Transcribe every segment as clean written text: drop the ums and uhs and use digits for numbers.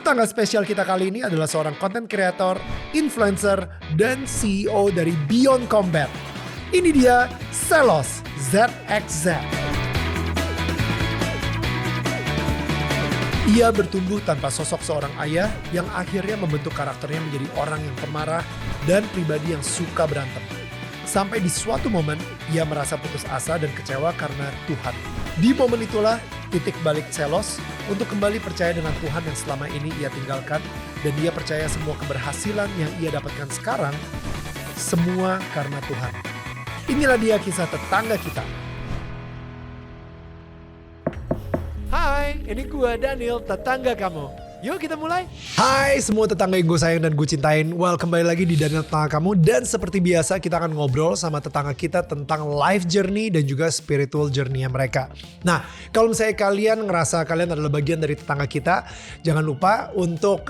Tetangga spesial kita kali ini adalah seorang content creator, influencer, dan CEO dari Beyond Combat. Ini dia Zelos ZXZ. Ia bertumbuh tanpa sosok seorang ayah yang akhirnya membentuk karakternya menjadi orang yang pemarah dan pribadi yang suka berantem. Sampai di suatu momen, ia merasa putus asa dan kecewa karena Tuhan. Di momen itulah titik balik Zelos untuk kembali percaya dengan Tuhan yang selama ini ia tinggalkan. Dan dia percaya semua keberhasilan yang ia dapatkan sekarang, semua karena Tuhan. Inilah dia kisah tetangga kita. Hai, ini gue Daniel, tetangga kamu. Yuk kita mulai. Hai semua tetangga yang gue sayang dan gue cintain. Well, kembali lagi di Daniel Tetangga Kamu. Dan seperti biasa kita akan ngobrol sama tetangga kita tentang life journey dan juga spiritual journey-nya mereka. Nah, kalau misalnya kalian ngerasa kalian adalah bagian dari tetangga kita, jangan lupa untuk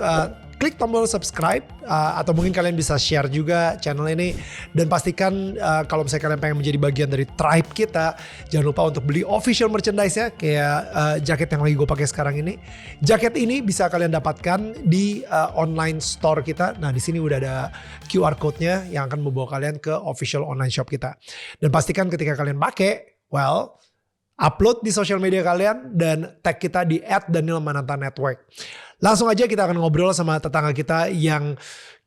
klik tombol subscribe atau mungkin kalian bisa share juga channel ini. Dan pastikan kalau misalnya kalian pengen menjadi bagian dari tribe kita, jangan lupa untuk beli official merchandise-nya kayak jaket yang lagi gue pakai sekarang ini. Jaket ini bisa kalian dapatkan di online store kita. Nah, di sini udah ada QR code-nya yang akan membawa kalian ke official online shop kita. Dan pastikan ketika kalian pakai, well, upload di sosial media kalian dan tag kita di @danielmananta_network. Langsung aja kita akan ngobrol sama tetangga kita yang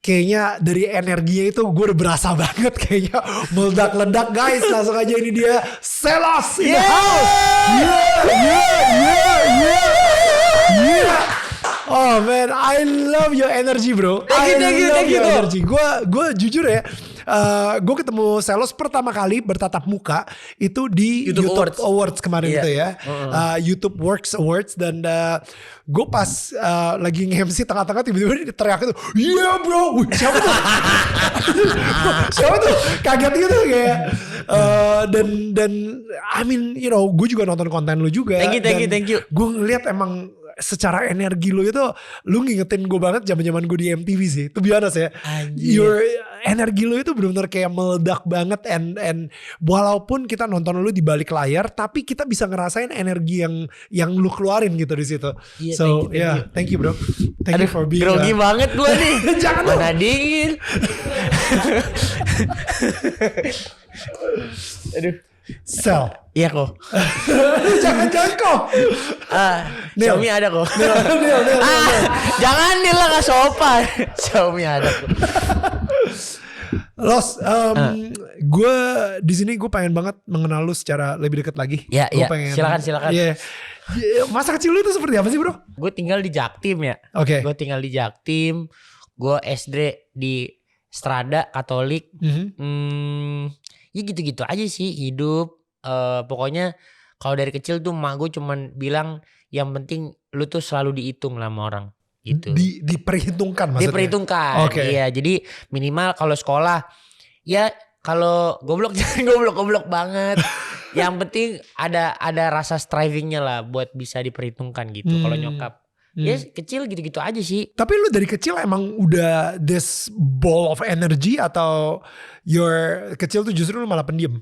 kayaknya dari energinya itu gue udah berasa banget kayaknya meledak-ledak guys. Langsung aja ini dia Zelos in the house. Oh man, I love your energy bro. Thank you. Energy. Gue jujur ya, gue ketemu Zelos pertama kali bertatap muka itu di YouTube Awards kemarin itu ya, YouTube Works Awards. Dan gue pas lagi nge-MC tengah-tengah tiba-tiba dia teriak itu, yeah bro, siapa tuh? Siapa tuh? Kaget gitu kayak. Dan I mean you know, gue juga nonton konten lu juga. Thank you. Gue ngeliat emang secara energi lu itu, lu ngingetin gue banget zaman-zaman gue di MTV sih. To be honest ya, your energi lu itu benar-benar kayak meledak banget. And walaupun kita nonton lu di balik layar, tapi kita bisa ngerasain energi yang lu keluarin gitu di situ. Yeah, so thank you bro. Thank you for being. Grogi banget gue nih. Jangan mana dingin. Aduh. Sel. Iya kok. Jangan kok. Xiaomi ada kok. Jangan nih lah, gak sopan. Xiaomi ada kok. Los, gue di sini gue pengen banget mengenal lu secara lebih dekat lagi. Ya, silakan. Yeah. Masa kecil lu itu seperti apa sih bro? Gue tinggal di Jaktim ya. Oke. Gue tinggal di Jaktim. Gue SD di Strada Katolik. Ya gitu-gitu aja sih hidup. Pokoknya kalau dari kecil tuh emak gue cuman bilang yang penting lu tuh selalu dihitung lah sama orang gitu. Diperhitungkan maksudnya? Diperhitungkan. Okay. Iya, jadi minimal kalau sekolah ya kalau goblok jangan goblok banget. Yang penting ada rasa strivingnya lah buat bisa diperhitungkan gitu. Kalau nyokap ya kecil gitu-gitu aja sih. Tapi lu dari kecil emang udah this ball of energy atau your kecil tuh justru lu malah pendiam?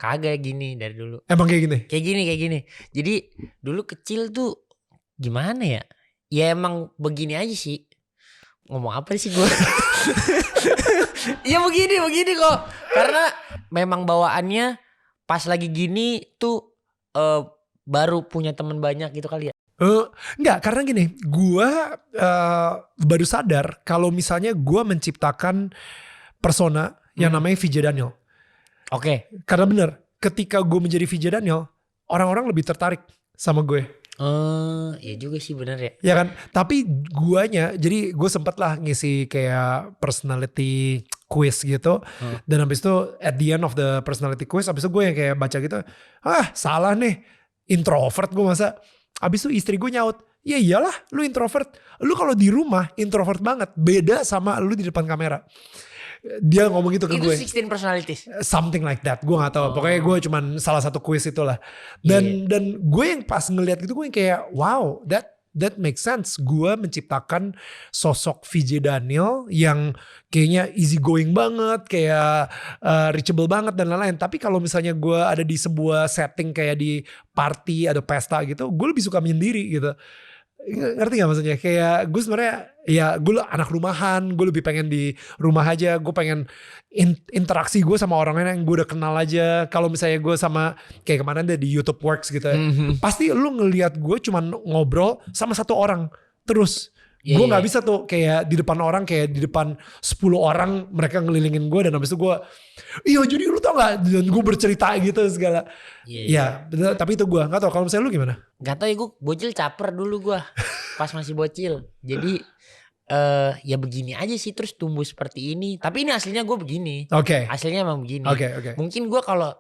Kagak gini dari dulu. Emang kayak gini? Kayak gini. Jadi dulu kecil tuh gimana ya? Ya emang begini aja sih. Ngomong apa sih gue? Ya begini kok. Karena memang bawaannya pas lagi gini tuh baru punya teman banyak gitu kali ya. Enggak, karena gini, gue baru sadar kalau misalnya gue menciptakan persona yang namanya VJ Daniel. Oke. Karena bener, ketika gue menjadi VJ Daniel, orang-orang lebih tertarik sama gue. Ya juga sih bener ya. Ya kan, tapi guanya, jadi gue sempet lah ngisi kayak personality quiz gitu. Dan habis itu at the end of the personality quiz, habis itu gue yang kayak baca gitu, salah nih, introvert gue masa. Habis itu istri gue nyaut, ya iyalah lu introvert. Lu kalau di rumah introvert banget, beda sama lu di depan kamera. Dia ngomong gitu ke gue. Itu 16 personalities. Something like that. Gue gak tahu. Pokoknya gue cuman salah satu quiz itulah. Dan gue yang pas ngeliat gitu gue yang kayak wow, that makes sense. Gue menciptakan sosok VJ Daniel yang kayaknya easy going banget, kayak reachable banget dan lain-lain. Tapi kalau misalnya gue ada di sebuah setting kayak di party, ada pesta gitu, gue lebih suka menyendiri gitu. Ngerti gak maksudnya? Kayak gue sebenarnya ya gue anak rumahan, gue lebih pengen di rumah aja, gue pengen interaksi gue sama orang lain yang gue udah kenal aja. Kalau misalnya gue sama kayak kemarin deh di YouTube Works gitu, pasti lu ngelihat gue cuman ngobrol sama satu orang terus. Gue gak bisa tuh kayak di depan orang, kayak di depan 10 orang mereka ngelilingin gue dan habis itu gue, iya jadi lu tau gak, dan gue bercerita gitu segala. Iya, tapi itu gue gak tau kalau misalnya lu gimana? Gak tau ya, gue bocil caper dulu gue pas masih bocil. Jadi ya begini aja sih, terus tumbuh seperti ini. Tapi ini aslinya gue begini. Aslinya emang begini. Mungkin gue kalau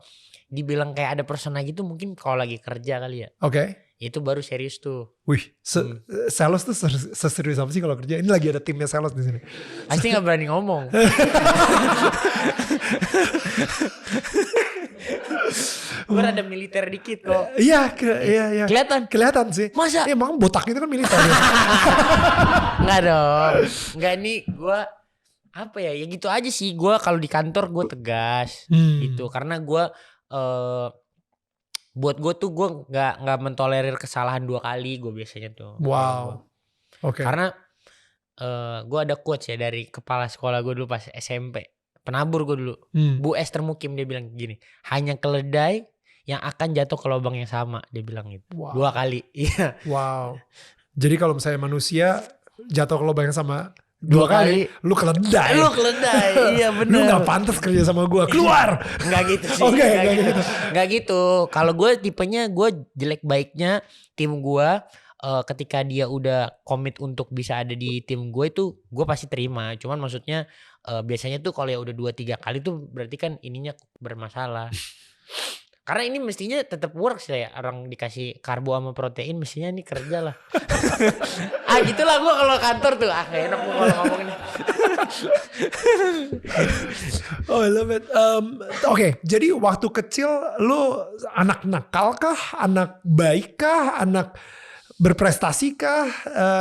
dibilang kayak ada persona gitu mungkin kalau lagi kerja kali ya. Itu baru serius tuh. Wih, sales tuh seserius apa sih kalau kerja? Ini lagi ada timnya sales di sini. Pasti nggak berani ngomong. Gue ada militer dikit kok. Iya. Kelihatan sih. Masa? Emang botak itu kan militer. Nggak dong. Nggak, ini gue apa ya? Ya gitu aja sih. Gue kalau di kantor gue tegas gitu. Karena gue buat gue tuh gue nggak mentolerir kesalahan 2 kali gue biasanya tuh. Wow. Karena gue ada quotes ya dari kepala sekolah gue dulu pas SMP, penabur gue dulu, Bu Esther Mukim, dia bilang gini, hanya keledai yang akan jatuh ke lubang yang sama, dia bilang gitu. 2 kali. Iya. Wow. Jadi kalau misalnya manusia jatuh ke lubang yang sama 2 kali, lu keledai. Iya bener. Lu gak pantas kerja sama gue, keluar. Nggak gitu sih. Nggak gitu. Kalau gue tipenya, gue jelek baiknya tim gue ketika dia udah komit untuk bisa ada di tim gue itu gue pasti terima. Cuman maksudnya biasanya tuh kalau ya udah 2-3 kali tuh berarti kan ininya bermasalah. Karena ini mestinya tetap works ya, orang dikasih karbo sama protein mestinya ini kerja lah. Gitulah gue kalau kantor tuh gak enak gue kalau ngomong ini. I love it. Jadi waktu kecil lu anak nakal kah, anak baik kah, anak berprestasi kah?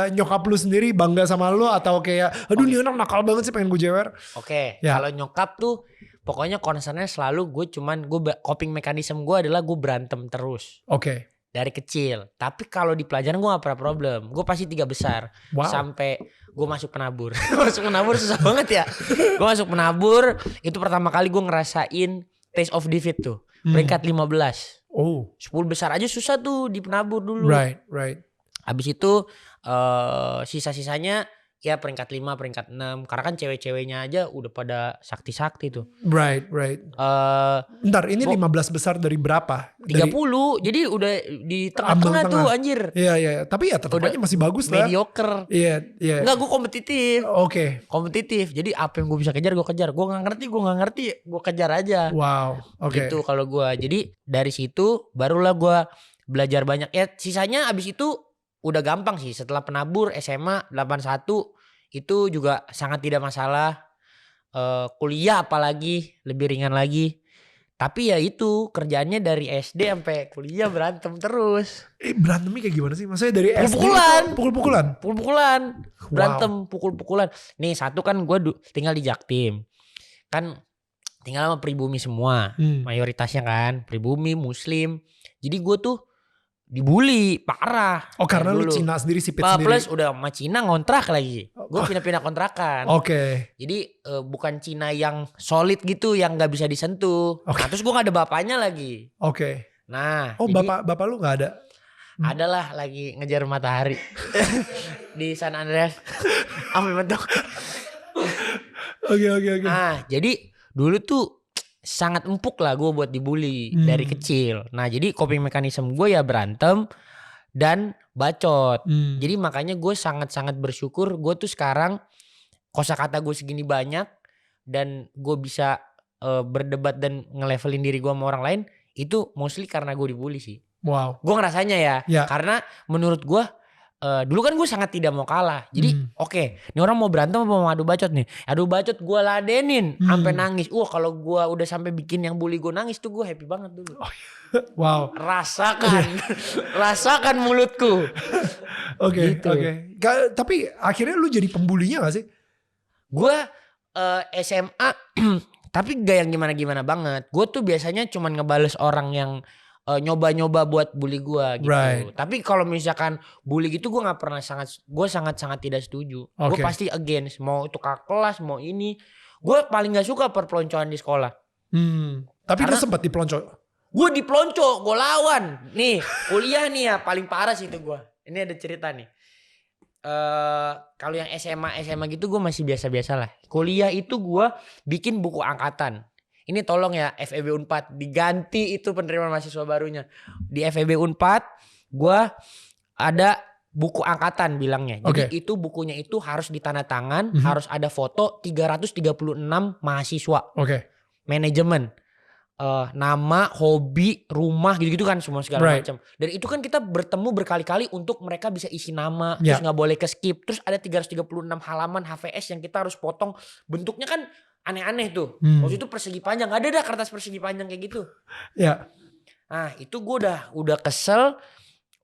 Nyokap lu sendiri bangga sama lu atau kayak aduh ini anak nakal banget sih pengen gue jewer? Kalau nyokap tuh pokoknya concernnya selalu coping mekanisme gue adalah gue berantem terus. Dari kecil. Tapi kalau di pelajaran gue gak pernah problem. Gue pasti 3 besar. Sampai gue masuk penabur. Masuk penabur susah banget ya. Gue masuk penabur, itu pertama kali gue ngerasain taste of defeat tuh. Peringkat 15. 10 besar aja susah tuh di penabur dulu. Right. Habis itu sisa-sisanya ya peringkat 5, peringkat 6. Karena kan cewek-ceweknya aja udah pada sakti-sakti tuh. Right. Bentar, ini 15 besar dari berapa? 30. Jadi udah di tengah-tengah tuh anjir. Iya. Tapi ya tetap aja masih bagus lah. Mediocre. Iya. Enggak, gue kompetitif. Kompetitif. Jadi apa yang gue bisa kejar gue kejar. Gue gak ngerti gue kejar aja. Wow. Gitu kalau gue. Jadi dari situ barulah gue belajar banyak. Ya sisanya abis itu udah gampang sih. Setelah penabur SMA 81 itu juga sangat tidak masalah. Kuliah apalagi lebih ringan lagi. Tapi ya itu kerjaannya dari SD sampai kuliah berantem terus. Berantemnya kayak gimana sih? Maksudnya dari SD pukul-pukulan. Berantem pukul-pukulan. Nih satu kan gue tinggal di Jaktim. Kan tinggal sama pribumi semua. Mayoritasnya kan pribumi muslim. Jadi gue tuh dibully parah. Karena lu Cina sendiri, sipit sendiri. Plus udah sama Cina ngontrak lagi. Gue pindah-pindah kontrakan. Jadi bukan Cina yang solid gitu, yang gak bisa disentuh. Nah terus gue gak ada bapaknya lagi. Nah jadi, bapak lu gak ada? Adalah lagi ngejar matahari. Di San Andreas. Sampai mentok. Nah jadi dulu tuh sangat empuk lah gue buat dibully dari kecil. Nah jadi coping mekanisme gue ya berantem dan bacot. Jadi makanya gue sangat-sangat bersyukur gue tuh sekarang kosakata gue segini banyak dan gue bisa berdebat dan ngelevelin diri gue sama orang lain. Itu mostly karena gue dibully sih. Wow. Gue ngerasanya ya. Karena menurut gue dulu kan gue sangat tidak mau kalah. Jadi ini orang mau berantem apa mau adu bacot nih. Adu bacot gue ladenin sampai nangis. Kalau gue udah sampai bikin yang bully gue nangis tuh gue happy banget dulu. Wow. Rasakan mulutku. Tapi akhirnya lu jadi pembulinya gak sih? Gue SMA tapi gak yang gimana-gimana banget. Gue tuh biasanya cuman ngebales orang yang nyoba-nyoba buat bully gue gitu. Right. Tapi kalau misalkan bully gitu gue nggak pernah gue sangat tidak setuju. Gue pasti against, mau itu kakak kelas mau ini. Gue paling nggak suka perpeloncoan di sekolah. Tapi lu sempat dipelonco? Gue dipelonco, gue lawan. Nih kuliah nih ya paling parah sih itu gue. Ini ada cerita nih. Kalau yang SMA gitu gue masih biasa-biasa lah. Kuliah itu gue bikin buku angkatan. Ini tolong ya FEB Unpad diganti itu penerimaan mahasiswa barunya. Di FEB Unpad gue ada buku angkatan bilangnya. Jadi itu bukunya itu harus ditandatangan, harus ada foto 336 mahasiswa. Manajemen, nama, hobi, rumah gitu-gitu kan semua segala macam. Dan itu kan kita bertemu berkali-kali untuk mereka bisa isi nama, terus nggak boleh ke skip. Terus ada 336 halaman HVS yang kita harus potong. Bentuknya kan aneh-aneh tuh. Waktu itu persegi panjang, nggak ada kertas persegi panjang kayak gitu. Nah itu gue udah kesel,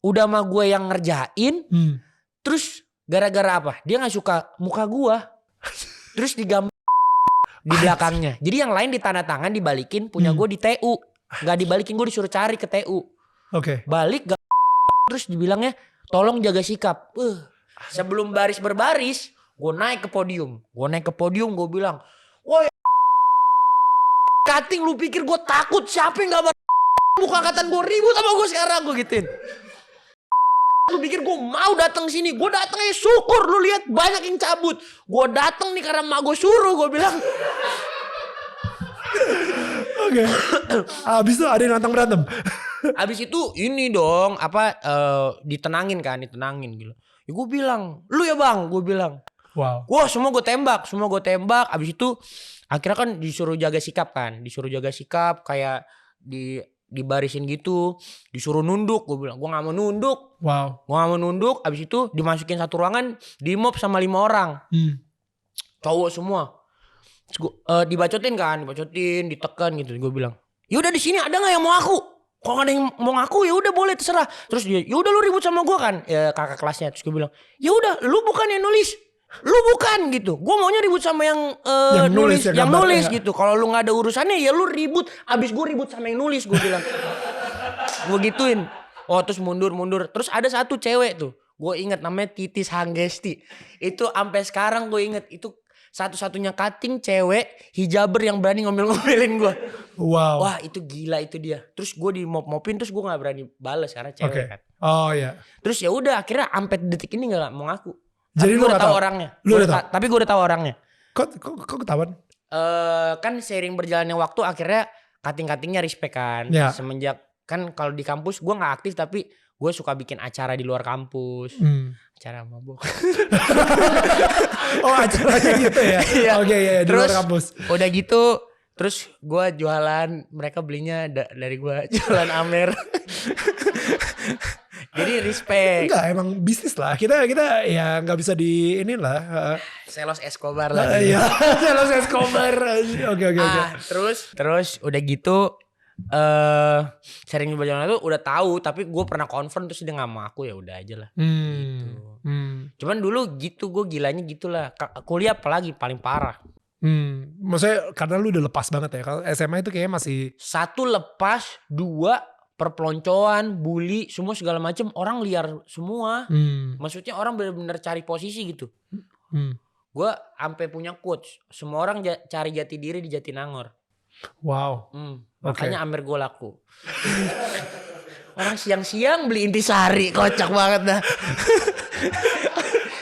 udah sama gue yang ngerjain. Terus gara-gara apa? Dia nggak suka muka gue. Terus digambar di belakangnya. Jadi yang lain ditandatangan dibalikin, punya gue di TU. Nggak dibalikin, gue disuruh cari ke TU. Balik gak, terus dibilangnya tolong jaga sikap. Sebelum baris berbaris, gue naik ke podium. Gue bilang, woi cutting, lu pikir gue takut? Siapa yang gak buka angkatan gue ribut sama gue sekarang, gue gituin. Lu pikir gue mau datang sini? Gue datangnya syukur, lu lihat banyak yang cabut. Gue datang nih karena mak gue suruh, gue bilang. Abis itu ada yang nantang berantem. Abis itu ini dong ditenangin gitu. Ya gue bilang, lu ya bang, gue bilang. Wah semua gue tembak. Abis itu akhirnya kan disuruh jaga sikap kayak dibarisin gitu, disuruh nunduk. Gue bilang gue nggak mau nunduk. Gue nggak mau nunduk. Abis itu dimasukin satu ruangan, di mob sama 5 orang, cowok semua. Dibacotin, ditekan gitu. Gue bilang, ya udah di sini ada nggak yang mau aku? Kalau nggak ada yang mau ngaku ya udah boleh terserah. Terus dia, ya udah lu ribut sama gue kan, kakak kelasnya. Terus gue bilang, ya udah lu bukan yang nulis. Lu bukan gitu. Gue maunya ribut sama yang nulis gitu. Kalau lu nggak ada urusannya ya lu ribut. Abis gue ribut sama yang nulis, gue bilang. Gue gituin. Oh terus mundur. Terus ada satu cewek tuh, gue inget namanya Titis Hanggesti. Itu sampai sekarang gue inget. Itu satu-satunya cutting cewek hijaber yang berani ngomel-ngomelin gue. Wah itu gila itu dia. Terus gue di mop-mopin, terus gue nggak berani balas karena cewek kan. Terus ya udah akhirnya sampai detik ini nggak mau ngaku. Jadi gue udah tahu orangnya. Tapi gue udah tahu orangnya. Kok ketahuan? Kan seiring berjalannya waktu akhirnya cutting-cuttingnya respect kan. Semenjak kan kalau di kampus gue nggak aktif, tapi gue suka bikin acara di luar kampus. Acara mabok. Acaranya gitu ya. Oke, di luar kampus. Udah gitu terus gue jualan, mereka belinya dari gue jualan Amer. Jadi respect. Enggak, emang bisnis lah. Kita ya nggak bisa di ini lah. Selos Escobar lah. Iya, Selos Escobar. Oke. Terus udah gitu sering berjalan itu udah tahu, tapi gue pernah confront terus dia nggak mau aku, ya udah aja lah. Gitu. Cuman dulu gitu gue gilanya gitulah. Kuliah apalagi paling parah. Maksudnya karena lu udah lepas banget ya. Kalau SMA itu kayaknya masih 1 lepas, 2 perpeloncoan, bully, semua segala macam, orang liar semua. Maksudnya orang benar-benar cari posisi gitu. Gue sampai punya quotes, semua orang cari jati diri di Jatinangor. Makanya Amer gue laku. Orang siang-siang beli intisari, kocak banget dah.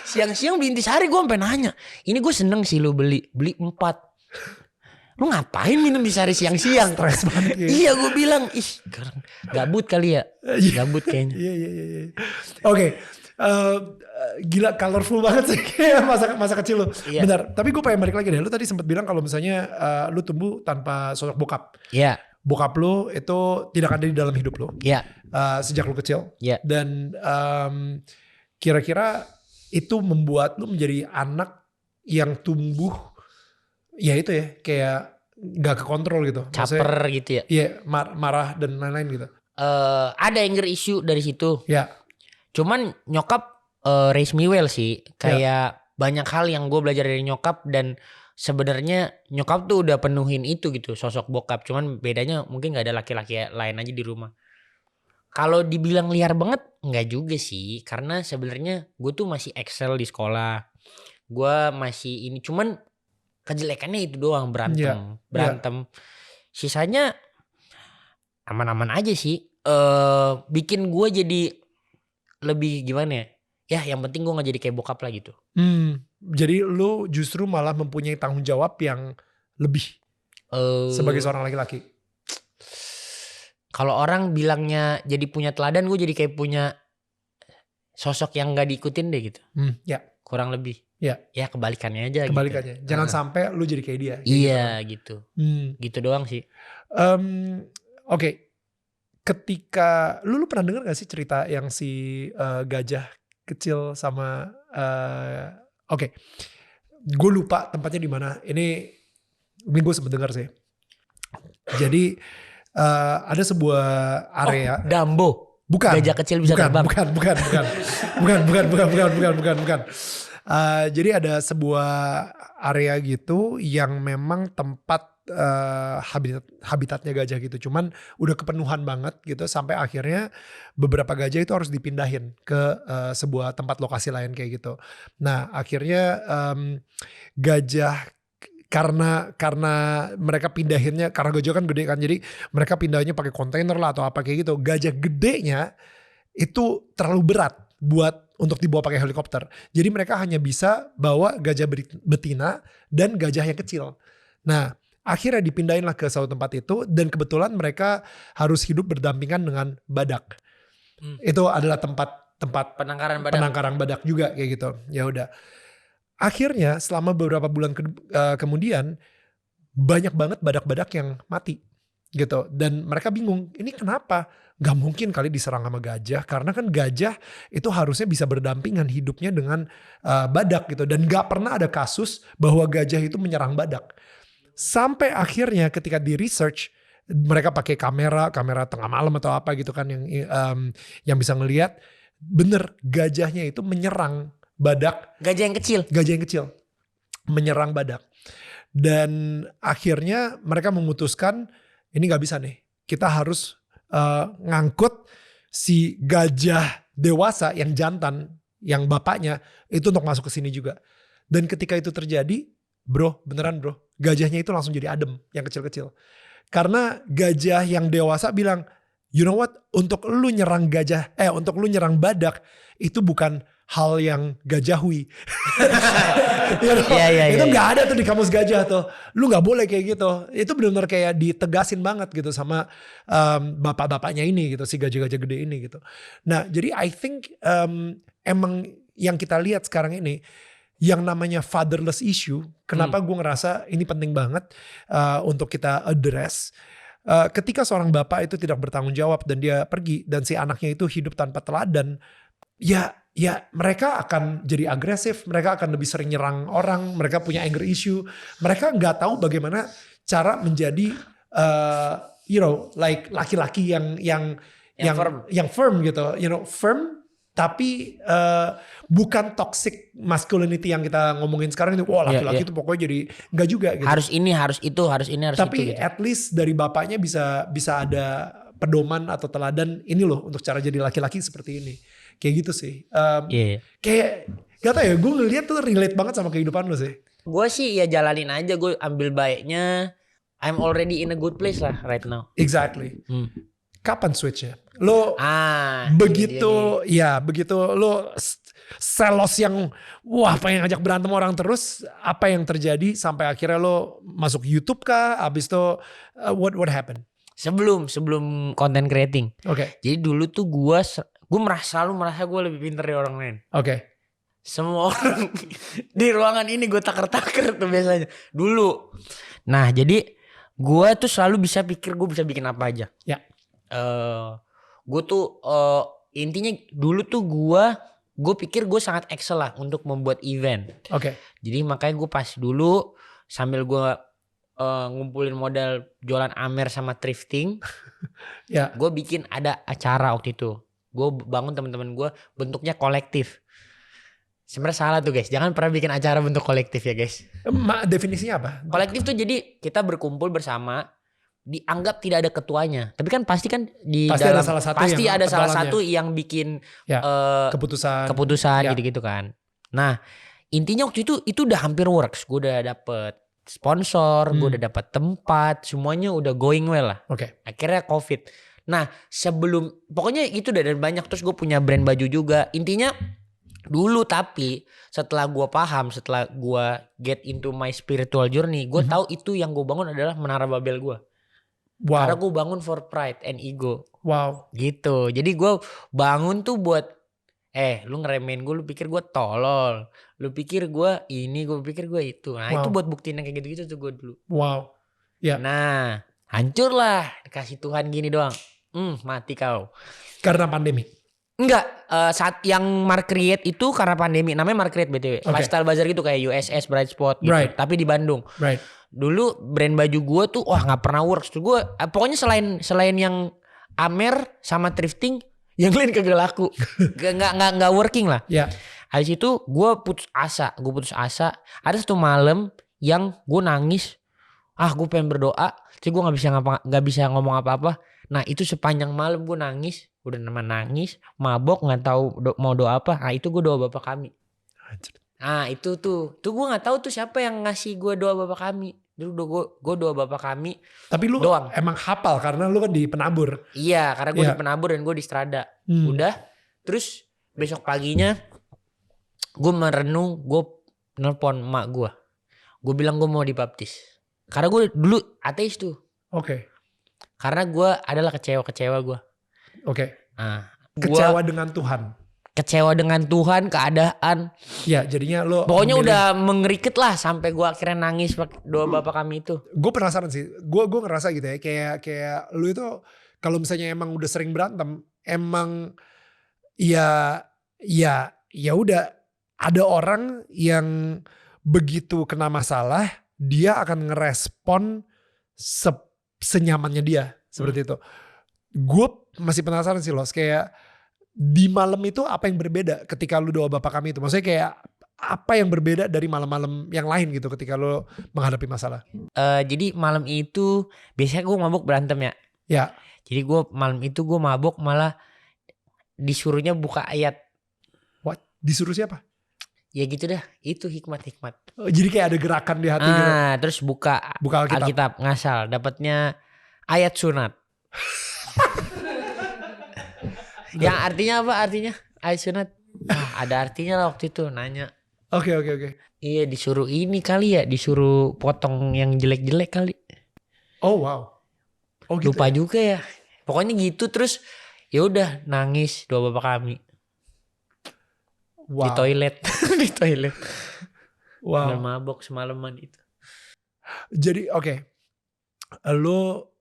Siang-siang beli intisari, gue sampai nanya, ini gue seneng sih lu beli 4. Lu ngapain minum di sari siang-siang? Stres banget ya. Iya gue bilang, gabut kali ya. Gabut kayaknya. Iya. Oke. Gila colorful banget sih kayak masa kecil lu. Bentar, tapi gue pengen balik lagi deh. Lu tadi sempat bilang kalau misalnya lu tumbuh tanpa sosok bokap. Iya. Bokap lu itu tidak ada di dalam hidup lu. Iya. Sejak lu kecil. Iya. Dan kira-kira itu membuat lu menjadi anak yang tumbuh, ya itu ya, kayak gak kekontrol gitu. Caper gitu ya. Iya, marah dan lain-lain gitu. Ada anger issue dari situ. Ya. Cuman nyokap raise me well sih. Kayak banyak hal yang gue belajar dari nyokap, dan sebenarnya nyokap tuh udah penuhin itu gitu, sosok bokap. Cuman bedanya mungkin gak ada laki-laki lain aja di rumah. Kalau dibilang liar banget enggak juga sih, karena sebenarnya gue tuh masih excel di sekolah. Gue masih ini, cuman kejelekannya itu doang, Iya. berantem. Sisanya aman-aman aja sih. Bikin gue jadi lebih gimana ya? Ya yang penting gue nggak jadi kayak bokap lah gitu. Jadi lu justru malah mempunyai tanggung jawab yang lebih sebagai seorang laki-laki. Kalau orang bilangnya jadi punya teladan, gue jadi kayak punya sosok yang nggak diikutin deh gitu. Ya. Kurang lebih. Ya. Ya kebalikannya aja. Kebalikannya. Gitu. Jangan sampai lu jadi kayak dia. Iya gitu. Gitu doang sih. Oke. Ketika lu pernah denger gak sih cerita yang si gajah kecil sama oke. Gue lupa tempatnya di mana. Ini gue sempet denger sih. Jadi ada sebuah area. Dumbo. Bukan. Gajah kecil bisa terbang. Bukan. Jadi ada sebuah area gitu yang memang tempat habitatnya gajah gitu. Cuman udah kepenuhan banget gitu sampai akhirnya beberapa gajah itu harus dipindahin ke sebuah tempat lokasi lain kayak gitu. Nah akhirnya gajah karena mereka pindahinnya, karena gajah kan gede kan, jadi mereka pindahinnya pakai kontainer lah atau apa kayak gitu. Gajah gedenya itu terlalu berat untuk dibawa pakai helikopter. Jadi mereka hanya bisa bawa gajah betina dan gajah yang kecil. Nah akhirnya dipindahin lah ke suatu tempat itu, dan kebetulan mereka harus hidup berdampingan dengan badak. Itu adalah tempat penangkaran badak juga kayak gitu. Ya udah. Akhirnya selama beberapa bulan kemudian banyak banget badak-badak yang mati gitu, dan mereka bingung ini kenapa. Gak mungkin kali diserang sama gajah, karena kan gajah itu harusnya bisa berdampingan hidupnya dengan badak gitu, dan gak pernah ada kasus bahwa gajah itu menyerang badak. Sampai akhirnya ketika di research, mereka pakai kamera tengah malam atau apa gitu kan yang bisa ngelihat bener gajahnya itu menyerang badak. Gajah yang kecil Menyerang badak. Dan akhirnya mereka memutuskan ini gak bisa nih, kita harus ngangkut si gajah dewasa yang jantan, yang bapaknya itu untuk masuk ke sini juga. Dan ketika itu terjadi, beneran bro, gajahnya itu langsung jadi adem yang kecil-kecil. Karena gajah yang dewasa bilang, you know what, untuk lu nyerang badak itu bukan hal yang gajahui. Itu gak ada tuh di kamus gajah tuh. Lu gak boleh kayak gitu. Itu benar-benar kayak ditegasin banget gitu sama bapak-bapaknya ini gitu, si gajah-gajah gede ini gitu. Nah jadi I think emang yang kita lihat sekarang ini, yang namanya fatherless issue, kenapa gue ngerasa ini penting banget untuk kita address. Ketika seorang bapak itu tidak bertanggung jawab dan dia pergi, dan si anaknya itu hidup tanpa teladan, ya mereka akan jadi agresif, mereka akan lebih sering nyerang orang, mereka punya anger issue, mereka nggak tahu bagaimana cara menjadi laki-laki yang firm gitu, firm, tapi bukan toxic masculinity yang kita ngomongin sekarang ini. Wah laki-laki itu pokoknya jadi nggak juga gitu. Harus ini, harus itu, harus ini, harus tapi itu. Tapi at least dari bapaknya bisa ada pedoman atau teladan, ini loh untuk cara jadi laki-laki seperti ini. Kayak gitu sih. Kayak gak tau ya, gue ngeliat tuh relate banget sama kehidupan lo sih. Gue sih ya jalanin aja, gue ambil baiknya. I'm already in a good place lah right now. Exactly. Kapan switchnya? Lo begitu lo selos yang wah pengen ngajak berantem orang terus, apa yang terjadi sampai akhirnya lo masuk YouTube kah? Abis itu what happened? Sebelum content creating. Oke. Jadi dulu tuh gue selalu merasa gue lebih pintar dari orang lain. Oke. Semua orang di ruangan ini gue taker-taker tuh biasanya dulu. Nah jadi gue tuh selalu bisa pikir gue bisa bikin apa aja. Ya. Gue tuh intinya dulu tuh gue pikir gue sangat excel lah untuk membuat event. Oke. Jadi makanya gue pas dulu sambil gue ngumpulin modal jualan Amer sama thrifting, gue bikin ada acara waktu itu. Gue bangun teman-teman gue bentuknya kolektif. Sebenarnya salah tuh guys, jangan pernah bikin acara bentuk kolektif ya guys. Definisinya apa? Kolektif tuh jadi kita berkumpul bersama dianggap tidak ada ketuanya. Tapi kan pasti kan di Pasti dalam ada salah satu pasti yang ada salah petualannya. satu yang bikin Ya, keputusan. Ya. gitu-gitu kan. Nah, intinya waktu itu udah hampir works. Gue udah dapet sponsor, gue udah dapet tempat, semuanya udah going well lah. Oke. Akhirnya COVID. Nah, pokoknya itu udah dan banyak, terus gue punya brand baju juga. Intinya dulu, tapi setelah gue paham, setelah gue get into my spiritual journey, gue tahu itu yang gue bangun adalah Menara Babel gue. Wow. Karena gue bangun for pride and ego. Wow. Gitu. Jadi gue bangun tuh buat lu ngeremehin gue, lu pikir gue tolol, lu pikir gue ini, gue pikir gue itu. Nah, itu buat buktiin yang kayak gitu-gitu tuh gue dulu. Wow. Ya. Nah, hancur lah, dikasih Tuhan gini doang. Mati kau. Karena pandemi. Enggak, saat yang Mark Create itu karena pandemi, namanya Mark Create BTW. Okay. Lifestyle Bazaar gitu kayak USS, Bright Spot gitu. Right. Tapi di Bandung. Right. Dulu brand baju gue tuh nggak pernah works tuh gue. Pokoknya selain yang Amer sama thrifting, yang lain kagak laku. Nggak working lah. Ya. Habis itu gue putus asa. Ada satu malam yang gue nangis. Gue pengen berdoa. Tapi gue nggak bisa ngomong apa-apa. Nah, itu sepanjang malam gue nangis. Udah nangis, mabok, nggak tahu mau doa apa. Nah, itu gue doa Bapak Kami. Nah, itu tuh gue nggak tahu tuh siapa yang ngasih gue doa Bapak Kami. Dulu gue doa Bapak Kami. Tapi lu doang. Emang hafal karena lu kan di penabur. Iya, karena gue di penabur dan gue di Strada. Udah, terus besok paginya gue merenung, gue nelpon emak gue. Gue bilang gue mau dibaptis. Karena gue dulu ateis tuh. Oke. Karena gue adalah kecewa gue. Oke. Nah, Kecewa dengan Tuhan. Kecewa dengan Tuhan, keadaan. Ya, jadinya lo pokoknya udah mengeriket lah sampai gue akhirnya nangis pakai doa Bapak Kami itu. Gue penasaran sih. Gue ngerasa gitu ya, kayak lu itu kalau misalnya emang udah sering berantem, emang ya udah ada orang yang begitu kena masalah, dia akan ngerespon senyamannya dia seperti itu. Gue masih penasaran sih Los, kayak di malam itu apa yang berbeda ketika lu doa Bapak Kami itu? Maksudnya kayak apa yang berbeda dari malam-malam yang lain gitu ketika lu menghadapi masalah? Jadi malam itu biasanya gue mabuk berantem ya. Ya. Jadi gue malam itu gue mabuk malah disuruhnya buka ayat. What? Disuruh siapa? Ya gitu dah, itu hikmat. Oh, jadi kayak ada gerakan di hati gitu. Terus buka Alkitab ngasal, dapatnya ayat sunat. Yang artinya apa? Artinya ayat sunat. Ada artinya lah waktu itu nanya. Oke. Iya, disuruh ini kali ya, disuruh potong yang jelek-jelek kali. Oh wow. Oh gitu. Lupa juga ya. Pokoknya gitu, terus ya udah nangis doa Bapak Kami. Wow. Di toilet. Di toilet. Wow. Udah mabok semalaman itu. Jadi oke. Lo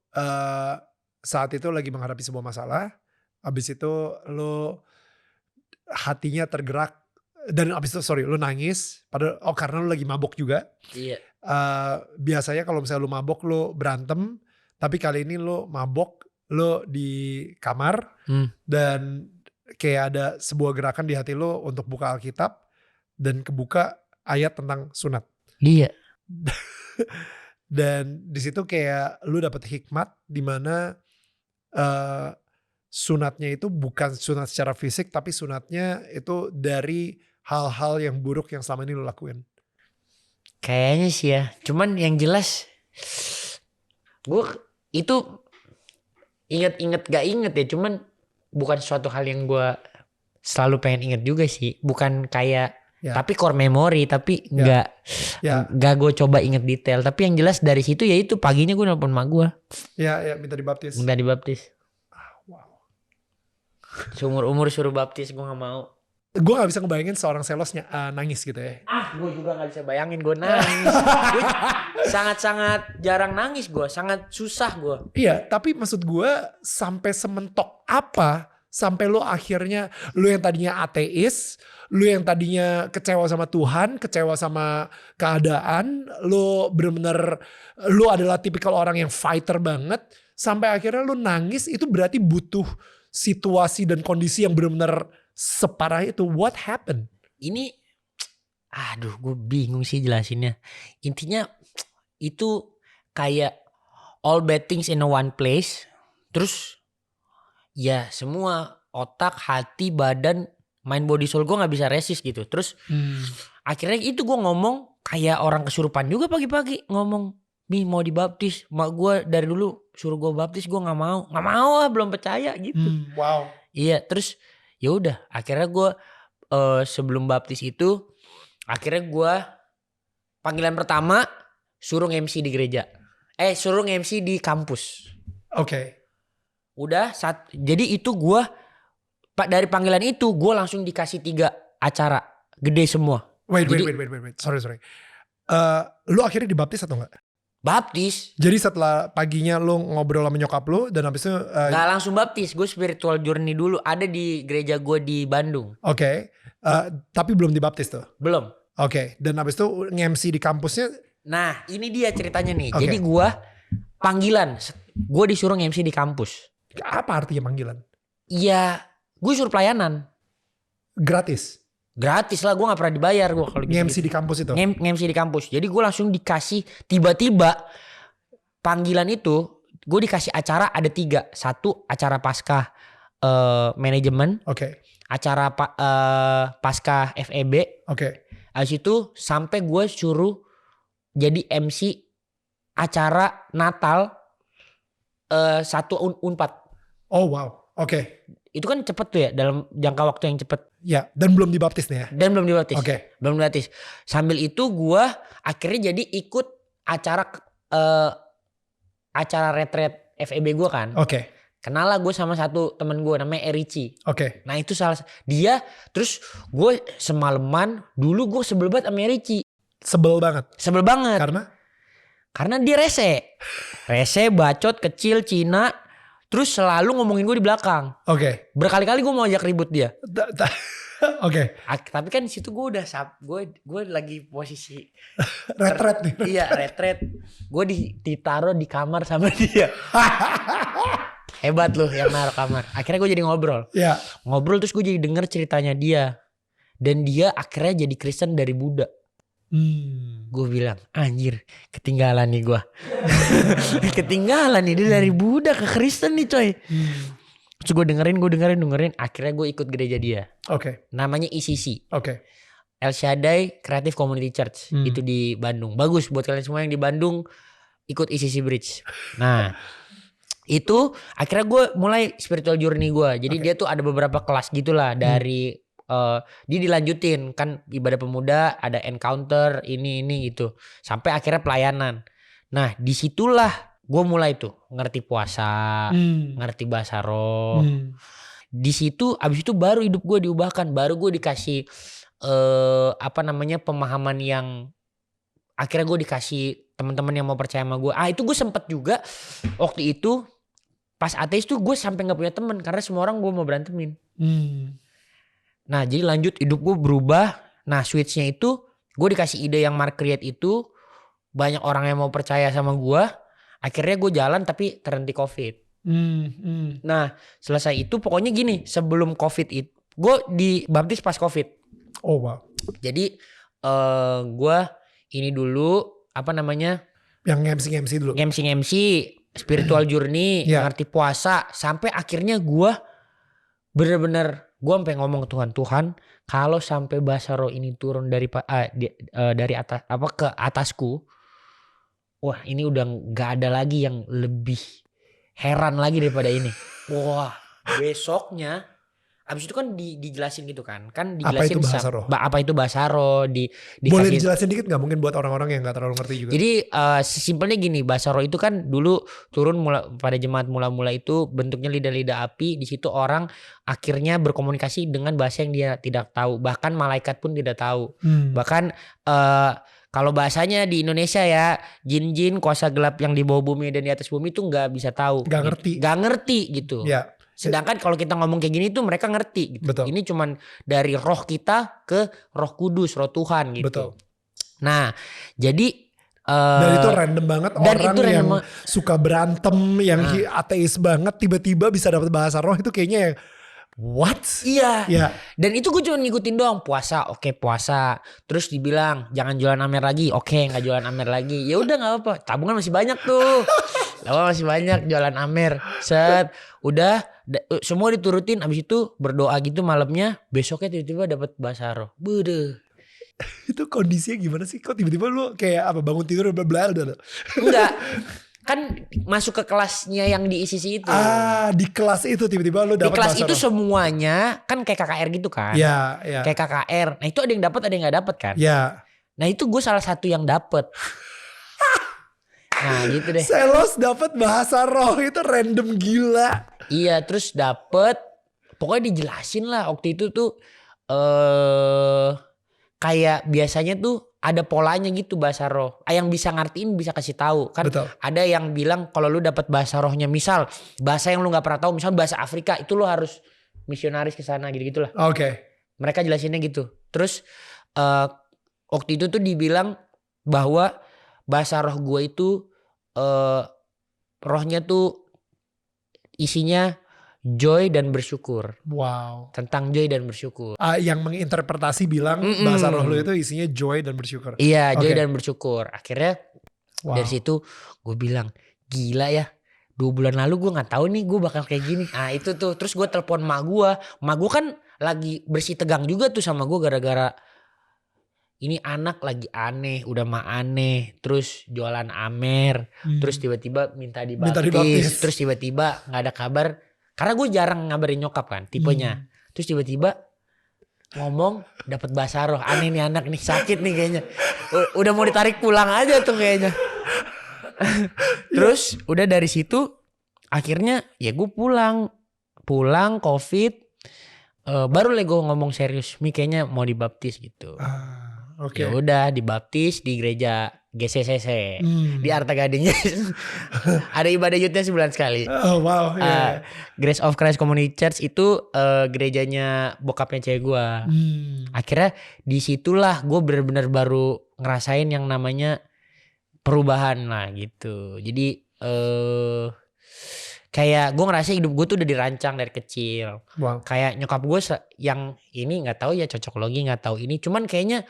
saat itu lagi menghadapi sebuah masalah. Abis itu lo hatinya tergerak. Dan abis itu lo nangis. Padahal karena lo lagi mabok juga. Iya. Biasanya kalau misalnya lo mabok lo berantem. Tapi kali ini lo mabok. Lo di kamar. Dan kayak ada sebuah gerakan di hati lo untuk buka Alkitab. Dan kebuka ayat tentang sunat. Iya. Dan di situ kayak lu dapet hikmat di mana sunatnya itu bukan sunat secara fisik, tapi sunatnya itu dari hal-hal yang buruk yang selama ini lu lakuin. Kayaknya sih ya. Cuman yang jelas gue itu inget gak inget ya. Cuman bukan suatu hal yang gue selalu pengen inget juga sih. Bukan kayak tapi core memory, tapi nggak gue coba inget detail. Tapi yang jelas dari situ ya itu paginya gue nelpon mak gue. Ya minta dibaptis. Wow. Seumur umur suruh baptis gue nggak mau. Gue nggak bisa ngebayangin seorang selosnya nangis gitu ya. Gue juga nggak bisa bayangin gue nangis. Gue sangat jarang nangis gue, sangat susah gue. Iya, tapi maksud gue sampai sementok apa? Sampai lo akhirnya, lo yang tadinya ateis, lo yang tadinya kecewa sama Tuhan, kecewa sama keadaan, lo bener-bener, lo adalah tipikal orang yang fighter banget, sampai akhirnya lo nangis, itu berarti butuh situasi dan kondisi yang bener-bener separah itu. What happened? Ini, gue bingung sih jelasinnya. Intinya itu kayak all bad things in a one place. Terus ya semua otak, hati, badan, mind, body, soul gue gak bisa resist gitu. Terus akhirnya itu gue ngomong kayak orang kesurupan juga pagi-pagi ngomong, Mi mau dibaptis. Mak gue dari dulu suruh gue baptis, gue gak mau belum percaya gitu. Wow. Iya, terus ya udah akhirnya gue sebelum baptis itu akhirnya gue panggilan pertama suruh MC di gereja. Suruh MC di kampus. Oke. Udah jadi itu gue dari panggilan itu gue langsung dikasih 3 acara gede semua. Wait. Sorry. Lu akhirnya dibaptis atau enggak? Baptis. Jadi setelah paginya lu ngobrol sama nyokap lu dan habis itu Gak langsung baptis, gue spiritual journey dulu. Ada di gereja gue di Bandung. Oke. Tapi belum dibaptis tuh? Belum. Oke. Dan habis itu nge-MC di kampusnya? Nah ini dia ceritanya nih. Okay. Jadi gue panggilan, gue disuruh nge-MC di kampus. Apa artinya panggilan? Iya, gue suruh pelayanan. Gratis? Gratis lah, gue gak pernah dibayar gue kalau gitu. Nge-MC di kampus itu? Nge-MC di kampus. Jadi gue langsung dikasih, tiba-tiba panggilan itu gue dikasih acara ada 3. 1 acara Paskah manajemen. Oke. Acara Paskah FEB. Oke. Habis itu sampai gue suruh jadi MC acara Natal 1 Unpad. Oh wow. Oke. Itu kan cepet tuh ya, dalam jangka waktu yang cepet. Ya, dan belum dibaptis nih ya? Dan belum dibaptis. Oke. Belum dibaptis. Sambil itu gue akhirnya jadi ikut acara retret FEB gue kan. Oke. Kenal lah gue sama satu temen gue namanya Erici. Oke. Nah itu dia, terus gue semalaman, dulu gue sebel banget sama Erici. Sebel banget? Sebel banget. Karena dia rese. Rese, bacot, kecil, Cina. Terus selalu ngomongin gue di belakang. Oke. Berkali-kali gue mau ajak ribut dia. Oke. Tapi kan di situ gue udah gue lagi posisi retret nih. Iya retret. Gue ditaruh di kamar sama dia. Hebat loh yang naruh kamar. Akhirnya gue jadi ngobrol. Iya. Ngobrol terus gue jadi denger ceritanya dia. Dan dia akhirnya jadi Kristen dari Buddha. Gue bilang anjir ketinggalan nih gue. Ketinggalan nih dia dari Buddha ke Kristen nih coy. Terus gue dengerin. Akhirnya gue ikut gereja dia. Oke. Namanya ECC. Oke. El Shaddai Creative Community Church. Itu di Bandung. Bagus buat kalian semua yang di Bandung ikut ECC Bridge. Nah itu akhirnya gue mulai spiritual journey gue. Jadi dia tuh ada beberapa kelas gitulah dari dia dilanjutin kan ibadah pemuda ada encounter ini gitu sampai akhirnya pelayanan. Nah disitulah gue mulai tuh ngerti puasa, ngerti bahasa roh. Di situ abis itu baru hidup gue diubahkan, baru gue dikasih pemahaman yang akhirnya gue dikasih teman-teman yang mau percaya sama gue. Itu gue sempet juga waktu itu pas ateis tuh gue sampai nggak punya teman karena semua orang gue mau berantemin. Nah jadi lanjut hidup gue berubah. Nah switchnya itu gue dikasih ide yang Mark create itu. Banyak orang yang mau percaya sama gue. Akhirnya gue jalan tapi terhenti COVID. Nah selesai itu pokoknya gini. Sebelum COVID itu gue dibaptis pas COVID. Oh wow. Jadi gue ini dulu yang MC dulu. MC spiritual journey. Ngerti puasa. Sampai akhirnya gue bener-bener gue sampai ngomong ke Tuhan kalau sampai bahasa roh ini turun dari atas ke atasku, wah ini udah nggak ada lagi yang lebih heran lagi daripada ini. Wah besoknya abis itu kan dijelasin gitu kan dijelasin apa itu bahasa roh? Apa itu bahasa roh Boleh dijelasin dikit nggak mungkin buat orang-orang yang nggak terlalu ngerti juga. Jadi simpelnya gini, bahasa roh itu kan dulu turun pada jemaat mula-mula itu bentuknya lidah-lidah api. Di situ orang akhirnya berkomunikasi dengan bahasa yang dia tidak tahu, bahkan malaikat pun tidak tahu. Bahkan kalau bahasanya di Indonesia ya jin-jin kuasa gelap yang di bawah bumi dan di atas bumi itu nggak bisa tahu, nggak ngerti gitu. Ya. Sedangkan kalau kita ngomong kayak gini tuh mereka ngerti gitu. Betul. Ini cuman dari roh kita ke roh kudus, roh Tuhan gitu. Betul. Nah jadi dan itu random banget orang yang suka berantem, yang ateis banget tiba-tiba bisa dapat bahasa roh itu kayaknya What? Iya. Ya. Dan itu gue cuma ngikutin doang. Puasa, oke puasa. Terus dibilang jangan jualan Amer lagi. Oke, nggak jualan Amer lagi. Ya udah nggak apa-apa. Tabungan masih banyak tuh. Tabungan masih banyak, jualan Amer. Set, udah semua diturutin. Abis itu berdoa gitu malamnya. Besoknya tiba-tiba dapat basaro. Bude. Itu kondisinya gimana sih? Kok tiba-tiba lu kayak apa bangun tidur bla bla. Enggak. Kan masuk ke kelasnya yang di ICC itu. Di kelas itu tiba-tiba lu Di dapat kelas basaro. itu semuanya kan kayak KKR gitu kan. Ya. Kayak KKR. Nah itu ada yang dapat, ada yang nggak dapat kan. Ya. Nah itu gue salah satu yang dapet. Nah gitu deh. Selos dapat bahasa roh itu random gila. Iya terus dapet. Pokoknya dijelasin lah waktu itu tuh. Kayak biasanya tuh ada polanya gitu bahasa roh. Yang bisa ngertiin bisa kasih tahu kan. Betul. Ada yang bilang kalau lu dapat bahasa rohnya misal bahasa yang lu nggak pernah tahu, misal bahasa Afrika, itu lu harus misionaris ke sana gitu-gitulah. Oke. Mereka jelasinnya gitu. Terus waktu itu tuh dibilang bahwa bahasa roh gue itu rohnya tuh isinya joy dan bersyukur. Wow. Tentang joy dan bersyukur. Yang menginterpretasi bilang bahasa roh lu itu isinya joy dan bersyukur. Iya, joy Oke. dan bersyukur. Akhirnya Wow. dari situ gue bilang gila ya. 2 bulan lalu gue nggak tahu nih gue bakal kayak gini. Ah itu tuh. Terus gue telepon mak gue. Mak gue kan lagi bersih tegang juga tuh sama gue gara-gara ini anak lagi aneh, udah mah aneh. Terus jualan Amer. Terus tiba-tiba minta Minta dibaptis. dibaptis. Terus tiba-tiba nggak ada kabar. Karena gue jarang ngabarin nyokap kan tipenya. Terus tiba-tiba ngomong dapat bahasa roh. Aneh nih anak nih, sakit nih kayaknya. Udah mau ditarik pulang aja tuh kayaknya. Terus udah dari situ akhirnya ya gue pulang COVID. Baru lah gue ngomong serius. Mi kayaknya mau dibaptis gitu. Oke. Ya udah dibaptis di gereja GCCC di Arta Gading. Ada ibadah youthnya sebulan sekali. Oh wow. Yeah. Grace of Christ Community Church itu gerejanya bokapnya cewek gue. Akhirnya disitulah gue benar-benar baru ngerasain yang namanya perubahan lah gitu. Jadi kayak gue ngerasa hidup gue tuh udah dirancang dari kecil. Wow. Kayak nyokap gue yang ini nggak tahu ya cocokologi nggak tahu ini. Cuman kayaknya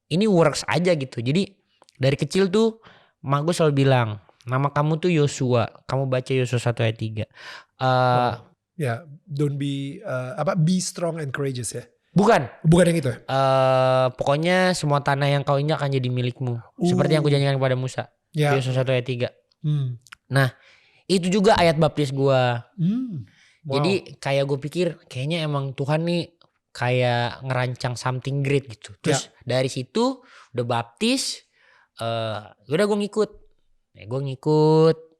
ini works aja gitu. Jadi dari kecil tuh mak gue selalu bilang nama kamu tuh Yosua. Kamu baca Yosua 1 ayat 3. Ya, don't be be strong and courageous ya. Bukan Bukan yang itu. pokoknya semua tanah yang kau injak akan jadi milikmu. Seperti yang kujanjikan kepada Musa. Ya. Yosua 1 ayat 3. Nah, Itu juga ayat baptis gue. Wow. Jadi kayak gue pikir kayaknya emang Tuhan nih kayak ngerancang something great gitu. Terus dari situ udah baptis, udah gue ngikut.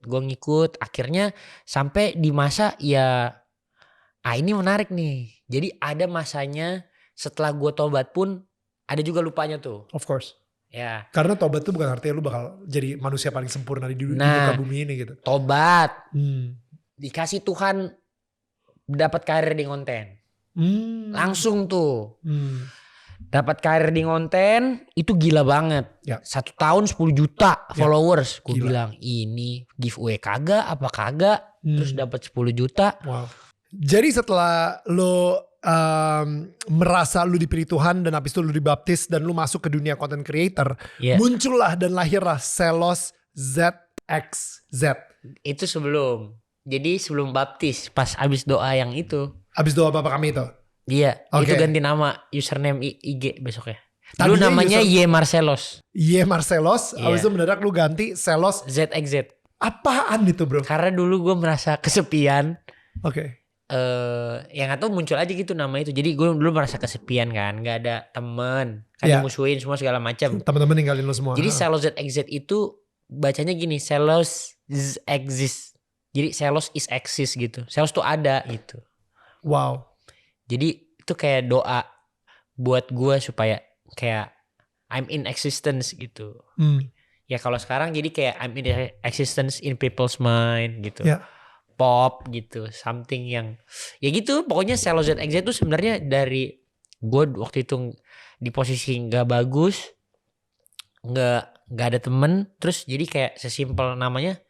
Gue ngikut. Akhirnya sampai di masa ya, ini menarik nih. Jadi ada masanya setelah gue tobat pun ada juga lupanya tuh. Of course. Ya. Karena tobat tuh bukan artinya lu bakal jadi manusia paling sempurna di Nah, muka bumi ini gitu. Tobat. Dikasih Tuhan dapat karir di konten. Langsung tuh. Dapat karir di konten itu gila banget. Ya. 1 tahun 10 juta followers. Gue Gila. bilang ini giveaway kagak apa kagak. Terus dapat 10 juta. Wow. Jadi setelah lo merasa lu dipilih Tuhan dan habis itu lu dibaptis dan lu masuk ke dunia content creator, muncullah dan lahirlah Selos ZXZ. Itu sebelum. Jadi sebelum baptis pas abis doa yang itu. Abis doa Bapak kami itu. Iya, Oke. itu ganti nama username IG besoknya. Tadinya Dulu namanya Y Marcelos. Y Marcelos, Iya. abis itu mendadak lu ganti Selos. ZXZ. Apaan itu bro? Karena dulu gue merasa kesepian. Oke. Yang atau muncul aja gitu nama itu. Jadi gue dulu merasa kesepian kan, nggak ada temen, kan Iya. dimusuhin semua segala macam. Teman-teman ninggalin lu semua. Jadi Selos ZXZ itu bacanya gini, Selos exist. Jadi Selos is exist gitu. Selos tuh ada gitu. Wow. Jadi itu kayak doa buat gue supaya kayak I'm in existence gitu. Ya kalau sekarang jadi kayak I'm in existence in people's mind gitu. Ya. Pop gitu, something yang ya gitu. Pokoknya Selos ZXZ itu sebenarnya dari gue waktu itu di posisi nggak bagus, nggak ada temen, terus jadi kayak sesimpel namanya,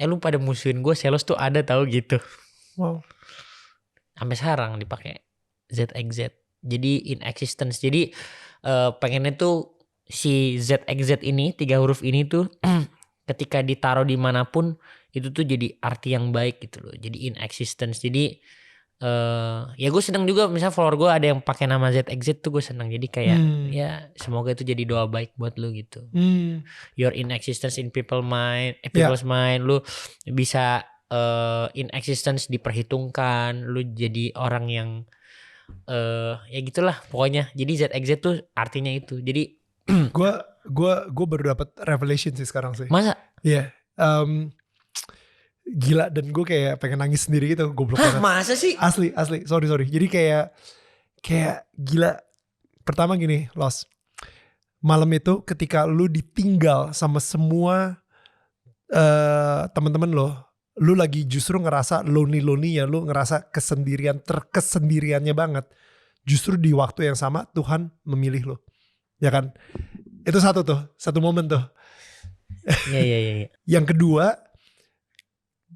lu pada musuhin gue, Selos tuh ada tahu gitu. Wow. Sampai sekarang dipakai ZXZ. Jadi in existence. Jadi pengennya tuh si ZXZ ini 3 huruf ini tuh ketika ditaruh dimanapun itu tuh jadi arti yang baik gitu loh. Jadi in existence. Jadi ya gue seneng juga misalnya follower gue ada yang pakai nama ZXZ tuh gue seneng. Jadi kayak ya semoga itu jadi doa baik buat lu gitu. Your in existence in people's mind, lu bisa in existence diperhitungkan, lu jadi orang yang ya gitulah pokoknya. Jadi ZXZ tuh artinya itu. Jadi gue baru dapat revelation sih sekarang sih. masa? Iya. Gila, dan gue kayak pengen nangis sendiri gitu. Goblok banget. Masa sih? Asli. Sorry. Jadi kayak gila. Pertama gini, Los. Malam itu ketika lu ditinggal sama semua teman-teman lo, lu lagi justru ngerasa lonely ya, lu ngerasa kesendiriannya banget. Justru di waktu yang sama Tuhan memilih lo. Ya kan? Itu satu momen tuh. Iya. Yang kedua,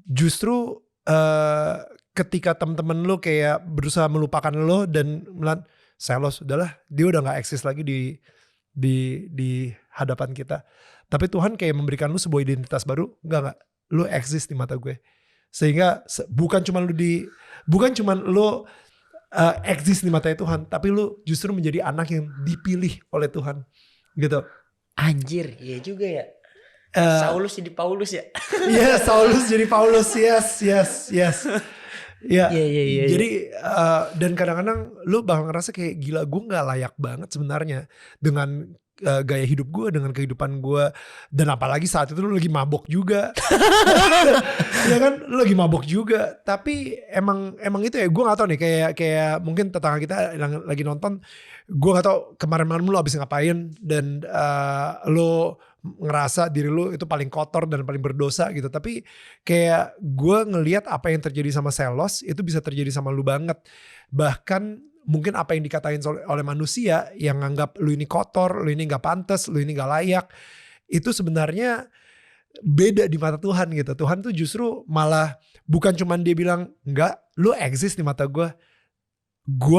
justru ketika temen-temen lo kayak berusaha melupakan lo dan bilang, Selos udahlah, dia udah gak eksis lagi di hadapan kita. Tapi Tuhan kayak memberikan lu sebuah identitas baru. Enggak, lu eksis di mata gue. Sehingga bukan cuma lu eksis di mata Tuhan, tapi lu justru menjadi anak yang dipilih oleh Tuhan. Gitu. Anjir, iya juga ya. Saulus jadi Paulus ya. Iya, Saulus jadi Paulus. Yes. Ya, Iya. Jadi dan kadang-kadang lu bakal ngerasa kayak gila, gue nggak layak banget sebenarnya dengan gaya hidup gue, dengan kehidupan gue, dan apalagi saat itu lu lagi mabok juga. Ya kan, lu lagi mabok juga. Tapi emang itu ya, gue nggak tahu nih, kayak mungkin tetangga kita yang lagi nonton, gue nggak tahu kemarin-malam lu abis ngapain dan lu ngerasa diri lu itu paling kotor dan paling berdosa gitu. Tapi kayak gue ngelihat apa yang terjadi sama Selos itu bisa terjadi sama lu banget. Bahkan mungkin apa yang dikatain oleh manusia yang nganggap lu ini kotor, lu ini gak pantas, lu ini gak layak, itu sebenarnya beda di mata Tuhan gitu. Tuhan tuh justru malah bukan cuman dia bilang enggak, lu eksis di mata gue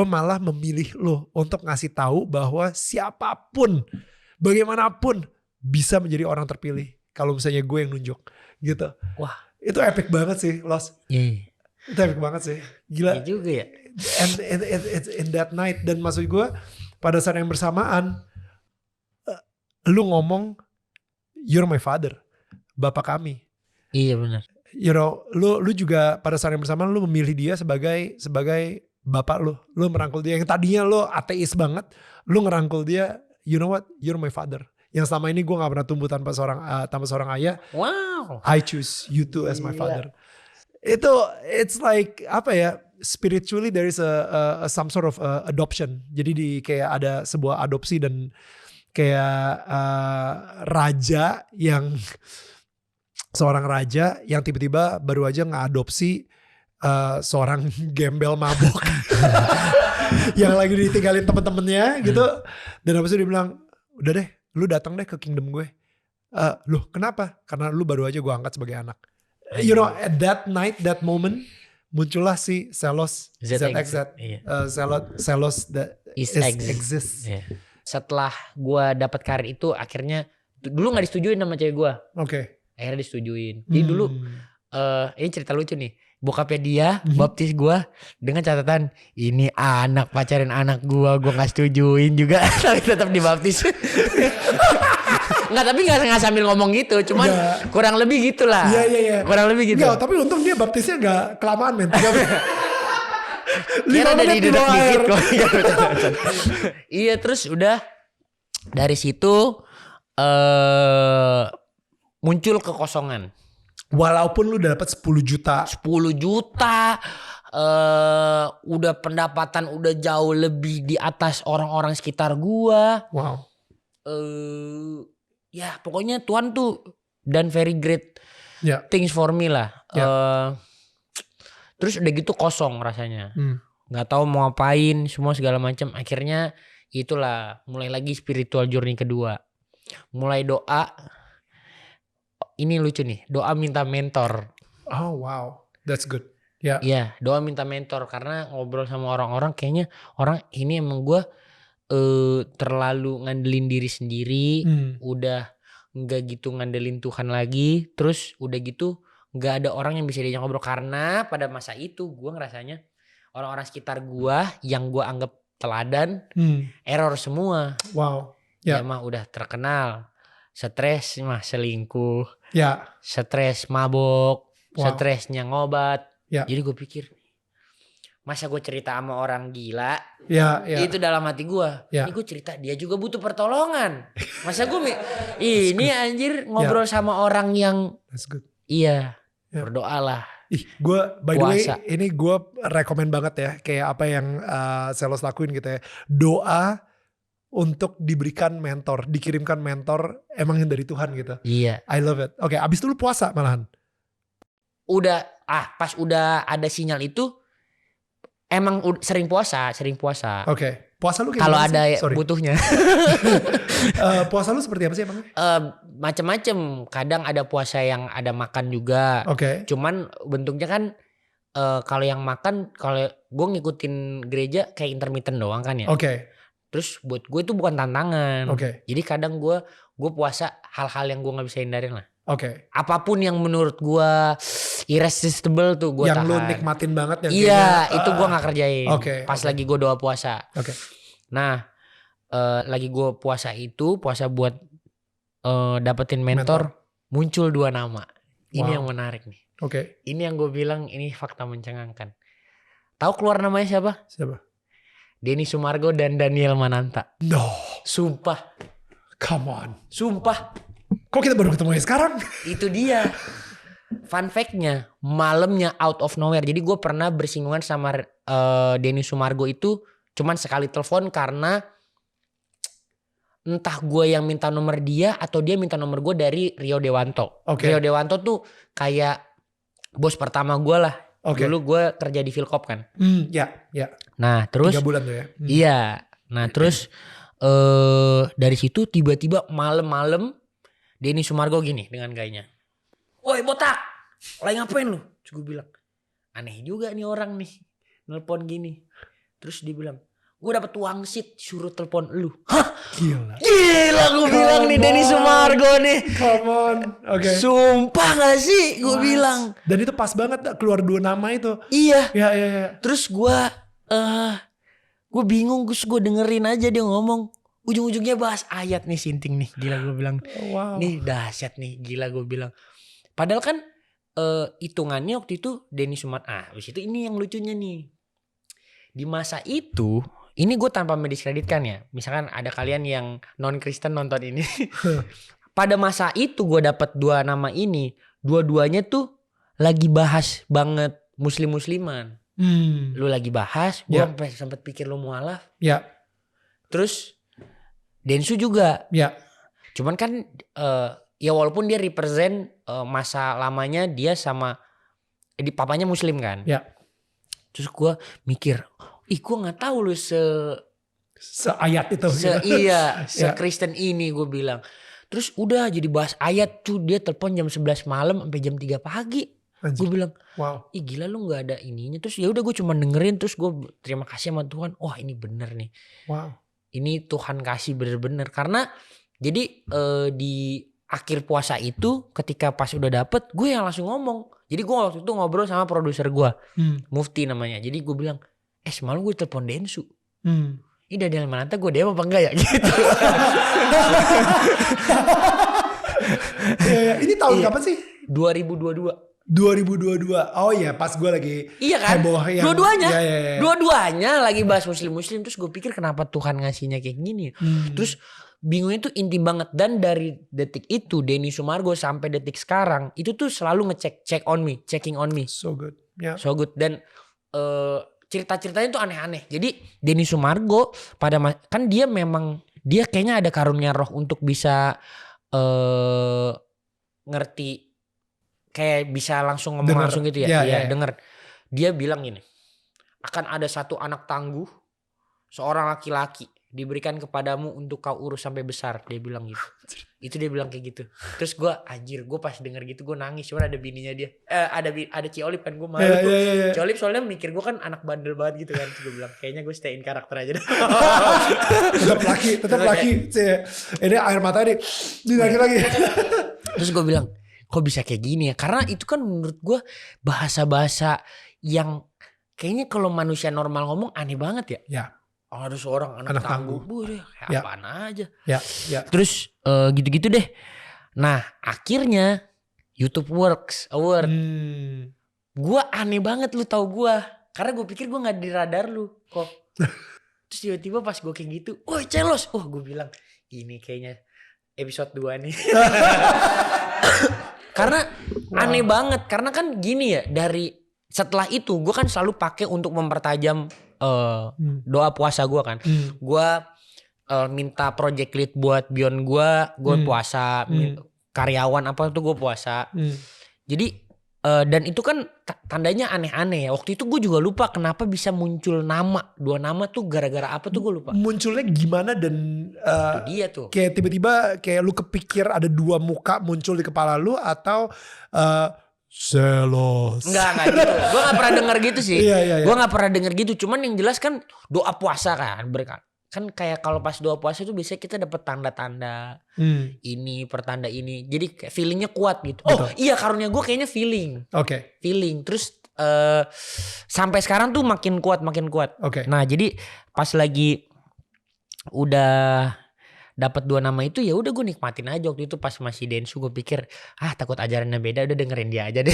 malah memilih lu untuk ngasih tahu bahwa siapapun, bagaimanapun bisa menjadi orang terpilih kalau misalnya gue yang nunjuk gitu. Wah, itu epic banget sih, Los. Iya. Itu epic banget sih, gila. Iya juga ya. And in that night, dan maksud gue pada saat yang bersamaan lu ngomong you're my father, bapak kami. Iya benar. You know, lu juga pada saat yang bersamaan lu memilih dia sebagai bapak lu. Lu merangkul dia yang tadinya lu ateis banget, lu ngerangkul dia, you know what, you're my father. Yang selama ini gue gak pernah tumbuh tanpa seorang ayah. Wow. I choose you too as my father. It's like apa ya, spiritually there is a some sort of adoption. Jadi kayak ada sebuah adopsi dan kayak seorang raja yang tiba-tiba baru aja ngadopsi seorang gembel mabok yang lagi ditinggalin temen-temennya gitu. Dan habis itu dia bilang, udah deh, lu datang deh ke kingdom gue. Loh kenapa? Karena lu baru aja gue angkat sebagai anak. You know, at that night, that moment, muncullah si Selos ZXZ. Iya. Selos that exists. Iya. Setelah gue dapat karir itu, akhirnya dulu nggak disetujuin sama cewek gue. Oke. Akhirnya disetujuin. Jadi dulu ini cerita lucu nih. Bokapnya dia baptis gue dengan catatan, ini anak pacarin anak gue nggak setujuin juga, tapi tetap dibaptis. Nggak, tapi nggak sambil ngomong gitu, cuman kurang lebih gitulah. Iya. Kurang lebih gitu. Nggak, tapi untung dia baptisnya nggak kelamaan, men. Kira ada didudak dikit kok. Iya, terus udah dari situ muncul kekosongan. Walaupun lu udah dapat 10 juta. 10 juta. Udah pendapatan udah jauh lebih di atas orang-orang sekitar gua. Wow. Ya pokoknya Tuhan tuh done very great things for me lah. Terus udah gitu kosong rasanya. Gak tahu mau ngapain, semua segala macam. Akhirnya itulah mulai lagi spiritual journey kedua. Mulai doa. Ini lucu nih, doa minta mentor. Oh wow, that's good. Ya. Iya, doa minta mentor karena ngobrol sama orang-orang kayaknya orang ini emang gue terlalu ngandelin diri sendiri, udah nggak gitu ngandelin Tuhan lagi, terus udah gitu nggak ada orang yang bisa diajak ngobrol karena pada masa itu gue ngerasanya orang-orang sekitar gue yang gue anggap teladan error semua. Wow. Ya mah udah terkenal, stres mah selingkuh, Ya. stres mabok, Wow. stresnya ngobat. Ya. Jadi gue pikir masa gue cerita sama orang gila, Ya. itu dalam hati gue. Ya. Ini gue cerita dia juga butuh pertolongan. Masa gue ini anjir ngobrol sama orang yang That's good. iya Ya. berdoalah. Ih, gue by the way Puasa. ini gue rekomen banget ya kayak apa yang Selos lakuin gitu ya. Doa untuk diberikan mentor, dikirimkan mentor emang dari Tuhan gitu. Iya. I love it. Oke, abis itu lu puasa malahan. Udah pas udah ada sinyal itu emang sering puasa. Oke. Puasa lu kayak Kalau gimana ada sih? Sorry. butuhnya. Puasa lu seperti apa sih emangnya? Macem-macem. Kadang ada puasa yang ada makan juga. Oke. Cuman bentuknya kan kalau yang makan, kalau gue ngikutin gereja kayak intermittent doang kan ya. Oke. Terus buat gue itu bukan tantangan. Oke. Jadi kadang gue puasa hal-hal yang gue nggak bisa hindarin lah. Oke. Apapun yang menurut gue irresistible tuh gue tahan. Yang lu nikmatin banget yang Iya, kayaknya, itu gue nggak kerjain. Oke, Pas oke. lagi gue doa puasa. Oke. Nah, lagi gue puasa buat dapetin mentor. Muncul 2 nama. Ini Wow. yang menarik nih. Oke. Ini yang gue bilang ini fakta mencengangkan. Tahu keluar namanya siapa? Siapa? Denny Sumargo dan Daniel Mananta. No. Sumpah. Come on. Sumpah. Kok kita baru ketemu sekarang? Itu dia. Fun fact-nya, malamnya out of nowhere. Jadi gue pernah bersinggungan sama Denny Sumargo itu cuman sekali telepon karena entah gue yang minta nomor dia atau dia minta nomor gue dari Rio Dewanto. Oke. Rio Dewanto tuh kayak bos pertama gue lah. Oke. Dulu gue kerja di Philcop kan. Ya. Nah terus 3 bulan tuh ya. iya. Nah terus dari situ tiba-tiba malam-malam Denny Sumargo gini dengan gayanya. Woi botak, lagi ngapain lu? Terus gue bilang, aneh juga nih orang nih, nelpon gini. Terus dia bilang, gue dapet wangsit suruh telepon lu. Hah? Gila. Gila gue bilang nih Denny Sumargo nih. Come on. Oke. Sumpah gak sih gue bilang. Dan itu pas banget keluar 2 nama itu. Iya. Ya. Terus gue bingung, terus gue dengerin aja dia ngomong. Ujung-ujungnya bahas ayat nih sinting nih. Gila gue bilang. Wow. Nih dahsyat nih, gila gue bilang. Padahal kan hitungannya waktu itu Denny Sumargo. Abis itu ini yang lucunya nih. Di masa itu, ini gue tanpa mendiskreditkan ya. Misalkan ada kalian yang non Kristen nonton ini. Pada masa itu gue dapat 2 nama ini. Dua-duanya tuh lagi bahas banget muslim-musliman. Lu lagi bahas, gue sampai sempet pikir lu mualaf. Ya. Terus Densu juga. Ya. Cuman kan ya walaupun dia represent masa lamanya dia sama di papanya muslim kan. Ya. Terus gue mikir, gue nggak tahu lu seayat itu. Iya, se-Kristen ini gue bilang. Terus udah jadi bahas ayat tuh dia telepon jam 11 malam sampai jam 3 pagi. Gue bilang, wow. Ih gila lu nggak ada ininya. Terus ya udah gue cuma dengerin terus gue terima kasih sama Tuhan. Wah ini bener nih. Wow. Ini Tuhan kasih bener-bener karena jadi di akhir puasa itu ketika pas udah dapet gue yang langsung ngomong. Jadi gue waktu itu ngobrol sama produser gue, Mufti namanya. Jadi gue bilang, semalam gue telepon Densu. Ini Daniel Mananta gue DM apa enggak ya gitu. Ini tahun kapan sih? 2022. 2022. Oh iya pas gue lagi heboh yang dua-duanya. Ya. Dua-duanya lagi bahas muslim-muslim. Terus gue pikir kenapa Tuhan ngasihnya kayak gini. Terus bingungnya tuh inti banget. Dan dari detik itu Denny Sumargo sampai detik sekarang itu tuh selalu checking on me. So good. Yeah. So good. Dan cerita-ceritanya tuh aneh-aneh. Jadi Denny Sumargo kan dia kayaknya ada karunia roh untuk bisa ngerti. Kayak bisa langsung ngomong langsung gitu ya. Iya denger. Dia bilang gini. Akan ada satu anak tangguh. Seorang laki-laki. diberikan kepadamu untuk kau urus sampai besar, dia bilang gitu. Itu dia bilang kayak gitu. Terus gue anjir, gue pas denger gitu gue nangis. Cuman ada bininya dia, ada Ciolip kan, gue malu. Ciolip soalnya mikir gue kan anak bandel banget gitu kan. Terus gue bilang kayaknya gue stayin karakter aja deh. tetap laki. Ini air mata nih, lagi. Terus gue bilang kok bisa kayak gini ya? Karena itu kan menurut gue bahasa-bahasa yang kayaknya kalau manusia normal ngomong aneh banget ya. Ya. Ada seorang anak tangguh. Kayak apaan aja. Ya. Terus gitu-gitu deh. Nah akhirnya YouTube Works Award. Gue aneh banget lu tau gue. Karena gue pikir gue gak di radar lu kok. Terus tiba-tiba pas gue kayak gitu. Woi Celos. Gue bilang ini kayaknya episode 2 nih. Karena aneh banget. Karena kan gini ya. Setelah itu gue kan selalu pakai untuk mempertajam doa puasa gue kan. Gue minta project lead buat Beyond gue puasa. Karyawan apa tuh gue puasa. Jadi dan itu kan tandanya aneh-aneh ya. Waktu itu gue juga lupa kenapa bisa muncul nama. 2 nama tuh gara-gara apa tuh gue lupa. Munculnya gimana dan itu dia tuh. Kayak tiba-tiba kayak lu kepikir ada 2 muka muncul di kepala lu atau Celos. Enggak gitu. Gue gak pernah denger gitu sih. Iya. Gue gak pernah denger gitu. Cuman yang jelas kan doa puasa kan. Kan kayak kalau pas doa puasa tuh biasanya kita dapet tanda-tanda. Ini pertanda ini. Jadi kayak feelingnya kuat gitu. Betul. Oh iya karunia gue kayaknya feeling. Oke. Feeling. Terus sampai sekarang tuh makin kuat. Oke. Nah jadi pas lagi udah dapat 2 nama itu ya udah gue nikmatin aja. Waktu itu pas masih Densu gue pikir takut ajarannya beda, udah dengerin dia aja deh.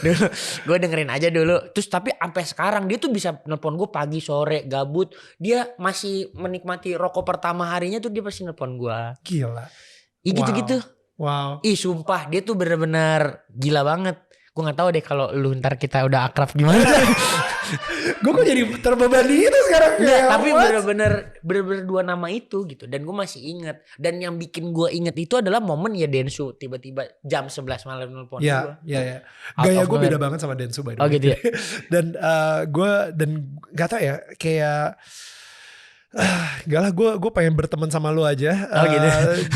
Dulu gue dengerin aja dulu. Terus tapi sampai sekarang dia tuh bisa nelpon gue pagi sore gabut, dia masih menikmati rokok pertama harinya tuh dia pasti nelpon gue. Gila. Gitu-gitu. Wow. Ih sumpah dia tuh bener-bener gila banget. Gue gak tahu deh kalau lu ntar kita udah akrab gimana. Gue kok jadi terbebani itu sekarang. Enggak, tapi bener-bener 2 nama itu gitu. Dan gue masih inget. Dan yang bikin gue inget itu adalah momen ya Densu tiba-tiba jam 11 malam nelfon gue. Iya. Gaya gue beda banget sama Densu by the way. Oh gitu ya. Dan gue gak tau ya kayak gak lah gue pengen berteman sama lu aja. Gitu.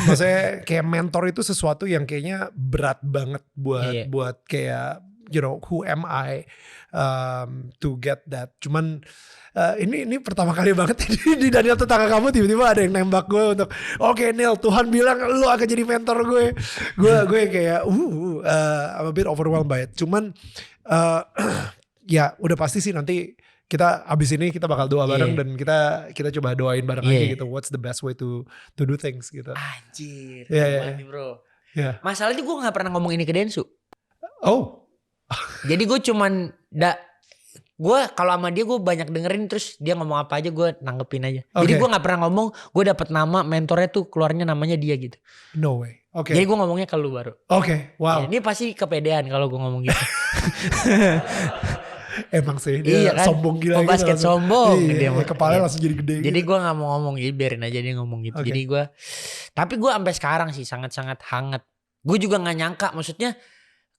Maksudnya kayak mentor itu sesuatu yang kayaknya berat banget buat kayak you know who am I to get that. Cuman ini pertama kali banget di Daniel tetangga kamu tiba-tiba ada yang nembak gue untuk oke, Neil, Tuhan bilang lu akan jadi mentor gue. Gue kayak I'm a bit overwhelmed by it. Cuman ya udah pasti sih nanti kita abis ini kita bakal doa bareng dan kita coba doain bareng aja gitu. What's the best way to do things gitu. Anjir. Iya. Bro. Yeah. Masalahnya gue gak pernah ngomong ini ke Densu. Oh. Jadi gue cuman gue kalau sama dia gue banyak dengerin terus dia ngomong apa aja gue nanggepin aja. Jadi gue gak pernah ngomong gue dapet nama mentornya tuh keluarnya namanya dia gitu. No way. Oke. Jadi gue ngomongnya ke lu baru. Oke. Wow. Ya, ini pasti kepedean kalau gue ngomong gitu. Emang sih dia kan? Sombong gila gitu. Basket sombong. Iya, kepalanya langsung jadi gede. Jadi gue gak mau ngomong, jadi biarin aja dia ngomong gitu. Jadi tapi gue sampai sekarang sih sangat-sangat hangat. Gue juga gak nyangka, maksudnya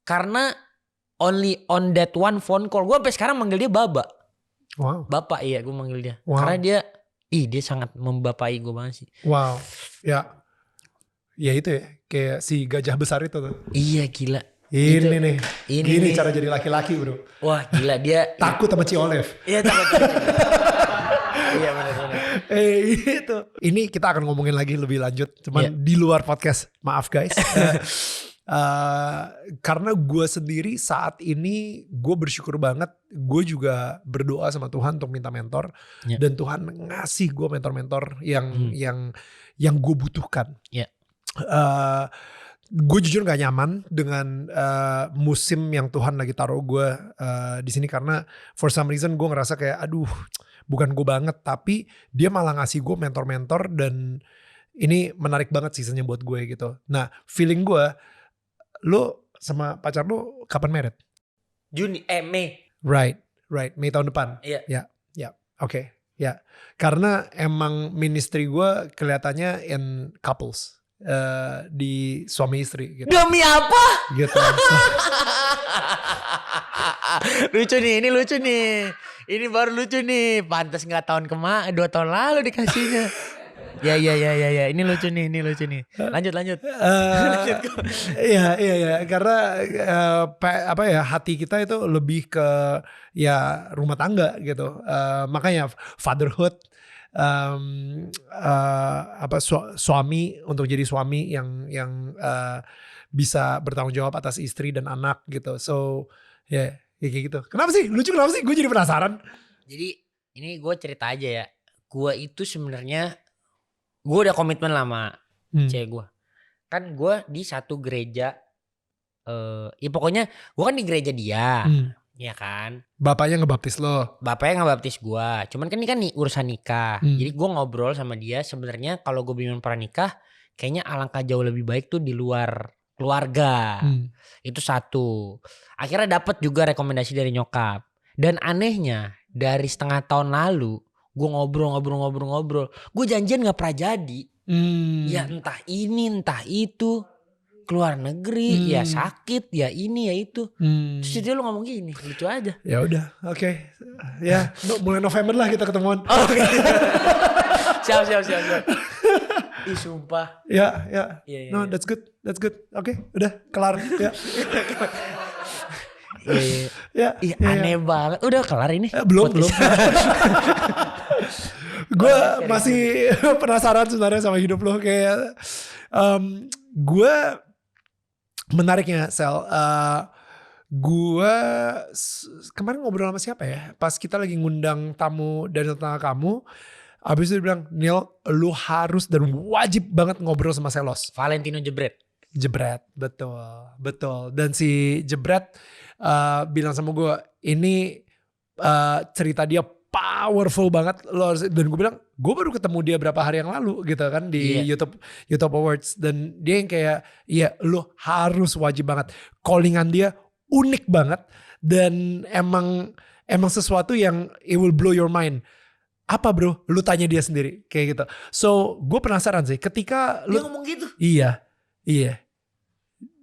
karena only on that one phone call. Gue sampai sekarang manggil dia Baba. Wow. Bapak iya gue manggil dia. Wow. Karena dia sangat membapai gue banget sih. Wow. Ya itu ya, kayak si gajah besar itu tuh. Iya gila. Ini nih. cara jadi laki-laki bro. Wah gila dia. Takut sama Ciolif. Iya takut. Iya benar-benar. Itu. Ini kita akan ngomongin lagi lebih lanjut. Cuman di luar podcast. Maaf guys. Karena gue sendiri saat ini gue bersyukur banget. Gue juga berdoa sama Tuhan untuk minta mentor. Dan Tuhan ngasih gue mentor-mentor yang gue butuhkan. Gue jujur gak nyaman dengan musim yang Tuhan lagi taruh gue di sini karena for some reason gue ngerasa kayak aduh bukan gue banget, tapi dia malah ngasih gue mentor-mentor dan ini menarik banget seasonnya buat gue gitu. Nah feeling gue, lo sama pacar lo kapan married? Mei. Right, Mei tahun depan. Iya. Oke. Karena emang ministry gue kelihatannya in couples. Di suami istri gitu. Demi apa? Gitu. Lucu nih, ini lucu nih. Ini baru lucu nih. Pantas nggak 2 tahun lalu dikasihnya. Ya, ini lucu nih, Lanjut. Iya, karena apa ya, hati kita itu lebih ke ya rumah tangga gitu. Makanya fatherhood, suami, untuk jadi suami yang bisa bertanggung jawab atas istri dan anak gitu. So ya kayak gitu. Kenapa sih? Lucu kenapa sih? Gue jadi penasaran. Jadi ini gue cerita aja ya. Gue itu sebenarnya gue udah komitmen lama cewek gue. Kan gue di satu gereja. Ya pokoknya gue kan di gereja dia. Ya kan. Bapaknya ngebaptis lo. Bapaknya ngebaptis gue. Cuman kan ini kan urusan nikah. Jadi gue ngobrol sama dia. Sebenarnya kalau gue bingung pranikah, kayaknya alangkah jauh lebih baik tuh di luar keluarga. Itu satu. Akhirnya dapat juga rekomendasi dari nyokap. Dan anehnya dari setengah tahun lalu gue ngobrol. Gue janjian gak pernah jadi. Ya entah ini entah itu. Keluar negeri, ya sakit, ya ini ya itu. Terus dia lu ngomong gini, lucu aja. Ya udah, oke. Ya, mulai November lah kita ketemuan. Oke. Siap. Ih sumpah. Ya. Iya. No, that's good. Oke, udah kelar. Ya. Iya. Aneh banget. Udah kelar ini. Belum. Gue masih penasaran sebenarnya sama hidup lo, kayak gue menariknya Sel. Gue kemarin ngobrol sama siapa ya? Pas kita lagi ngundang tamu dari tetangga kamu, abis itu dia bilang, Neil, lu harus dan wajib banget ngobrol sama Selos. Valentino Jebret, betul. Dan si Jebret bilang sama gue, ini cerita dia powerful banget. Dan gue bilang, gue baru ketemu dia berapa hari yang lalu gitu kan di YouTube Awards. Dan dia yang kayak, iya lu harus wajib banget. Callingan dia unik banget. Dan emang sesuatu yang it will blow your mind. Apa bro? Lu tanya dia sendiri kayak gitu. So gue penasaran sih ketika dia ngomong gitu. Iya.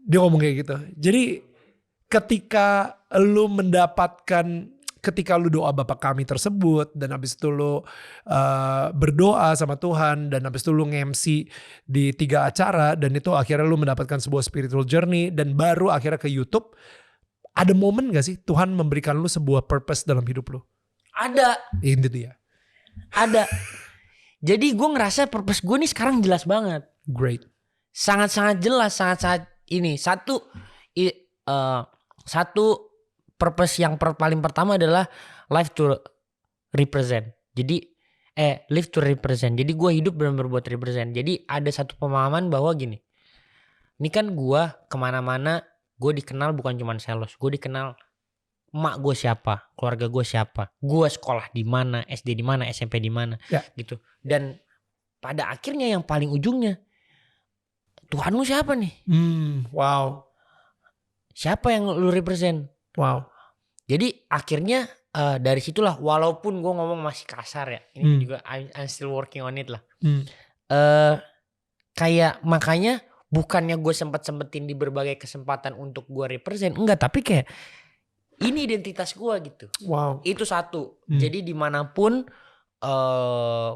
Dia ngomong kayak gitu. Jadi ketika lu ketika lu doa Bapa Kami tersebut, dan habis itu lu berdoa sama Tuhan, dan habis itu lu nge-MC di 3 acara, dan itu akhirnya lu mendapatkan sebuah spiritual journey, dan baru akhirnya ke YouTube. Ada momen gak sih Tuhan memberikan lu sebuah purpose dalam hidup lu? Ada. Itu dia. Ada. Jadi gue ngerasa purpose gue nih sekarang jelas banget. Great. Sangat-sangat jelas, sangat-sangat ini. Satu purpose yang paling pertama adalah life to represent. Jadi live to represent. Jadi gue hidup benar-benar buat represent. Jadi ada satu pemahaman bahwa gini. Ini kan gue kemana-mana, gue dikenal bukan cuma Selos. Gue dikenal emak gue siapa, keluarga gue siapa, gue sekolah di mana, SD di mana, SMP di mana, gitu. Dan pada akhirnya yang paling ujungnya, Tuhan lu siapa nih? Wow. Siapa yang lu represent? Wow. Jadi akhirnya dari situlah, walaupun gue ngomong masih kasar ya, ini juga I'm still working on it lah. Kayak makanya bukannya gue sempetin di berbagai kesempatan untuk gue represent, enggak, tapi kayak ini identitas gue gitu. Wow. Itu satu. Jadi dimanapun,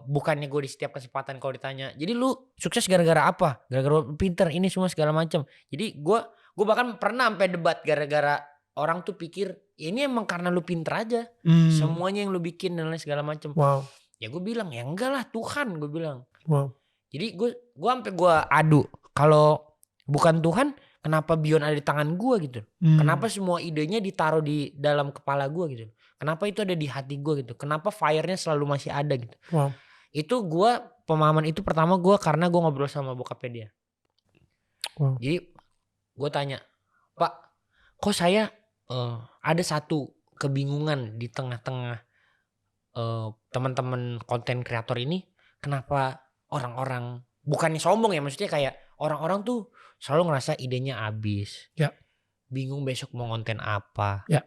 bukannya gue di setiap kesempatan kalau ditanya, jadi lu sukses gara-gara apa? Gara-gara pinter, ini semua segala macam. Jadi gue bahkan pernah sampai debat gara-gara orang tuh pikir ini emang karena lu pinter aja, semuanya yang lu bikin dan lain segala macam. Wow. Ya gue bilang ya enggak lah, Tuhan, gue bilang. Wow. Jadi gue sampai gue adu, kalau bukan Tuhan, kenapa Beyond ada di tangan gue gitu? Kenapa semua idenya ditaruh di dalam kepala gue gitu? Kenapa itu ada di hati gue gitu? Kenapa fire-nya selalu masih ada gitu? Wow. Itu gue, pemahaman itu pertama gue karena gue ngobrol sama bokapnya dia. Wow. Jadi gue tanya, Pak, kok saya ada satu kebingungan di tengah-tengah teman-teman konten kreator ini, kenapa orang-orang, bukannya sombong ya, maksudnya kayak orang-orang tuh selalu ngerasa idenya habis. Ya. Bingung besok mau konten apa. Ya.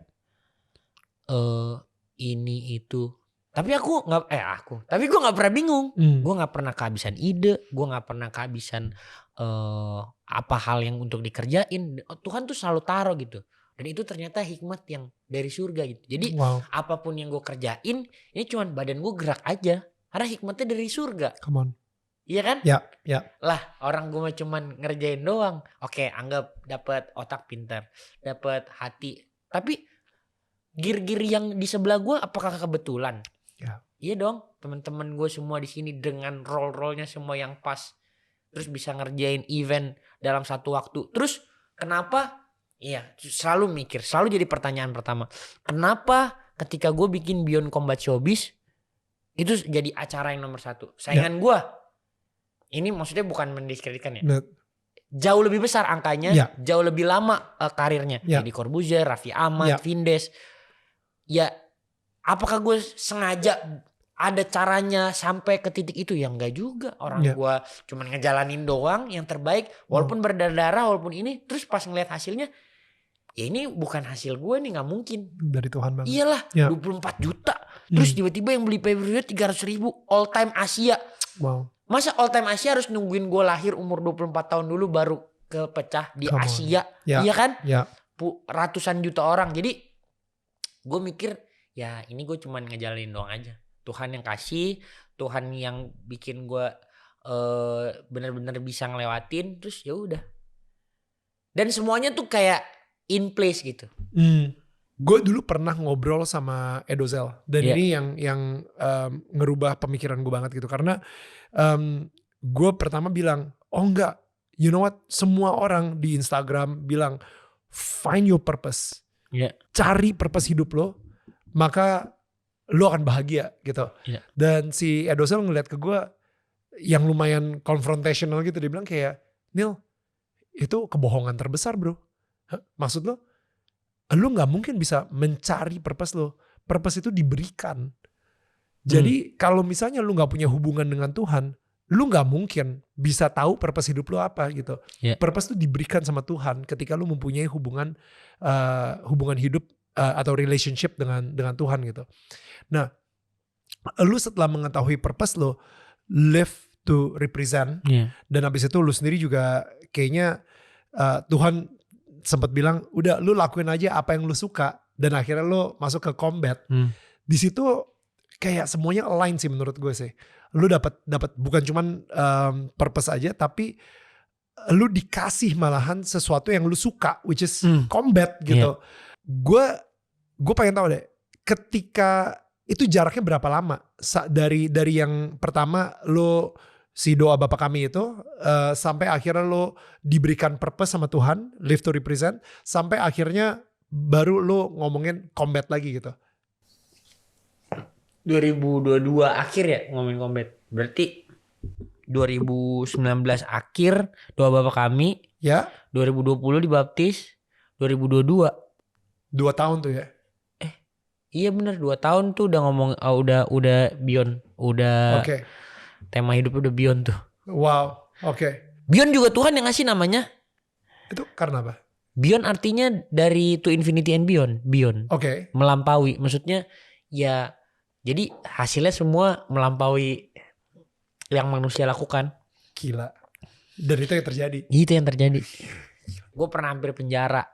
Ini itu. Tapi gue nggak pernah bingung. Gue nggak pernah kehabisan ide. Gue nggak pernah kehabisan apa hal yang untuk dikerjain. Tuhan tuh selalu taruh gitu. Dan itu ternyata hikmat yang dari surga gitu. Jadi apapun yang gue kerjain, ini cuman badan gue gerak aja. Karena hikmatnya dari surga. Come on. Iya kan? Ya. Lah orang gue cuman ngerjain doang. Oke, anggap dapat otak pintar, dapat hati. Tapi gear-gear yang di sebelah gue apakah kebetulan? Ya. Iya dong, teman-teman gue semua di sini dengan role-role-nya semua yang pas. Terus bisa ngerjain event dalam satu waktu. Terus kenapa? Iya, selalu mikir, selalu jadi pertanyaan pertama. Kenapa ketika gue bikin Beyond Combat Showbiz itu jadi acara yang nomor 1? Saingan gue. Ini maksudnya bukan mendiskreditkan ya. Jauh lebih besar angkanya, jauh lebih lama karirnya. Deddy Corbuzier, Raffi Ahmad, Vindes. Ya, apakah gue sengaja ada caranya sampai ke titik itu? Ya enggak juga. Orang gue cuma ngejalanin doang yang terbaik. Walaupun berdarah, walaupun ini. Terus pas ngeliat hasilnya, ya ini bukan hasil gue nih, gak mungkin. Dari Tuhan banget. Iyalah, 24 juta. Terus tiba-tiba yang beli pay-per-view 300.000 all time Asia. Wow. Masa all time Asia harus nungguin gue lahir umur 24 tahun dulu baru kepecah di Asia. Iya kan? Ratusan juta orang. Jadi gue mikir ya ini gue cuman ngejalanin doang aja. Tuhan yang kasih, Tuhan yang bikin gue benar-benar bisa ngelewatin. Terus ya udah. Dan semuanya tuh kayak in place gitu. Gue dulu pernah ngobrol sama Edozel dan ini yang ngerubah pemikiran gue banget gitu, karena gue pertama bilang, oh enggak, you know what, semua orang di Instagram bilang find your purpose, cari purpose hidup lo, maka lo akan bahagia gitu. Dan si Edozel ngeliat ke gue yang lumayan confrontational gitu, dia bilang kayak, Nil, itu kebohongan terbesar bro. Maksud lo gak mungkin bisa mencari purpose lo. Purpose itu diberikan. Jadi kalau misalnya lu gak punya hubungan dengan Tuhan, lu gak mungkin bisa tahu purpose hidup lu apa gitu. Purpose itu diberikan sama Tuhan ketika lu mempunyai hubungan hidup atau relationship dengan Tuhan gitu. Nah, lu setelah mengetahui purpose lo, live to represent, dan habis itu lu sendiri juga kayaknya Tuhan sempat bilang, udah lu lakuin aja apa yang lu suka, dan akhirnya lu masuk ke combat. Di situ kayak semuanya align sih menurut gue sih. Lu dapat bukan cuman purpose aja, tapi lu dikasih malahan sesuatu yang lu suka, which is combat gitu. Gue pengen tahu deh, ketika itu jaraknya berapa lama dari yang pertama lu si doa Bapa Kami itu sampai akhirnya lo diberikan purpose sama Tuhan, live to represent, sampai akhirnya baru lo ngomongin combat lagi gitu. 2022 akhir ya ngomongin combat. Berarti 2019 akhir doa Bapa Kami. 2020 dibaptis, 2022. 2 tahun tuh ya. Iya bener, 2 tahun tuh udah ngomong udah beyond, udah tema hidup udah beyond tuh. Wow, Beyond juga Tuhan yang ngasih namanya. Itu karena apa? Beyond artinya dari to infinity and beyond. Beyond. Melampaui. Maksudnya ya jadi hasilnya semua melampaui yang manusia lakukan. Gila. Dan itu yang terjadi. Itu yang terjadi. Gue pernah hampir penjara.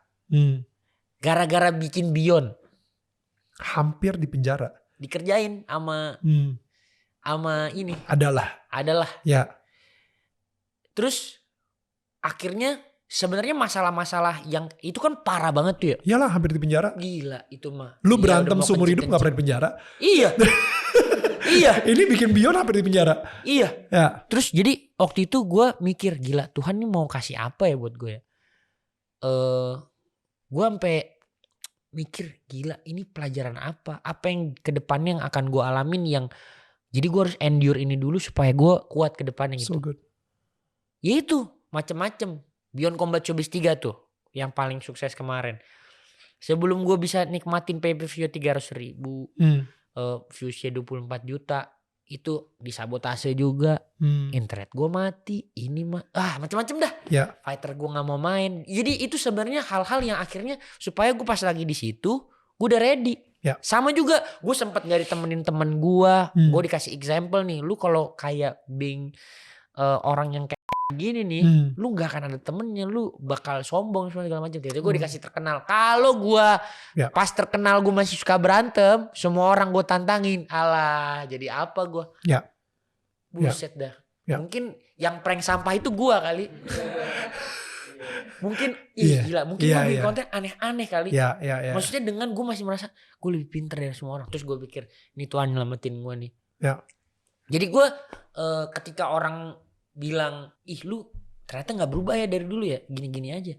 Gara-gara bikin Beyond. Hampir di penjara. Dikerjain sama ini. Adalah. Ya. Terus akhirnya sebenarnya masalah-masalah yang itu kan parah banget tuh ya. Iyalah, hampir di penjara. Gila itu mah. Lu berantem seumur hidup gak pernah di penjara? Iya. Iya. Ini bikin Beyond hampir di penjara. Iya. Ya. Terus jadi waktu itu gue mikir, gila Tuhan ini mau kasih apa ya buat gue ya. Gue sampai mikir, gila ini pelajaran apa? Apa yang kedepannya yang akan gue alamin yang jadi gue harus endure ini dulu supaya gue kuat ke depannya gitu. So good. Ya itu macem-macem. Beyond Combat Showbiz 3 tuh yang paling sukses kemarin. Sebelum gue bisa nikmatin pay-per-view 300.000, viewsnya 24 juta, itu disabotase juga. Internet gue mati, ini mah macem-macem dah. Fighter gue nggak mau main. Jadi itu sebenarnya hal-hal yang akhirnya supaya gue pas lagi di situ gue udah ready. Sama juga gue sempat nggak ditemenin temen gue dikasih example nih, lu kalau kayak being orang yang kayak gini nih, lu gak akan ada temennya, lu bakal sombong segala macam. Tiba-tiba gue dikasih terkenal. Kalau gue pas terkenal gue masih suka berantem, semua orang gue tantangin, alah jadi apa gue? Buset dah. Mungkin yang prank sampah itu gue kali. Mungkin gila, mungkin gue bikin konten aneh-aneh kali. Maksudnya dengan gue masih merasa gue lebih pinter dari semua orang. Terus gue pikir ini Tuhan nyelamatin gue nih. Jadi gue ketika orang bilang, ih lu ternyata gak berubah ya dari dulu ya, gini-gini aja.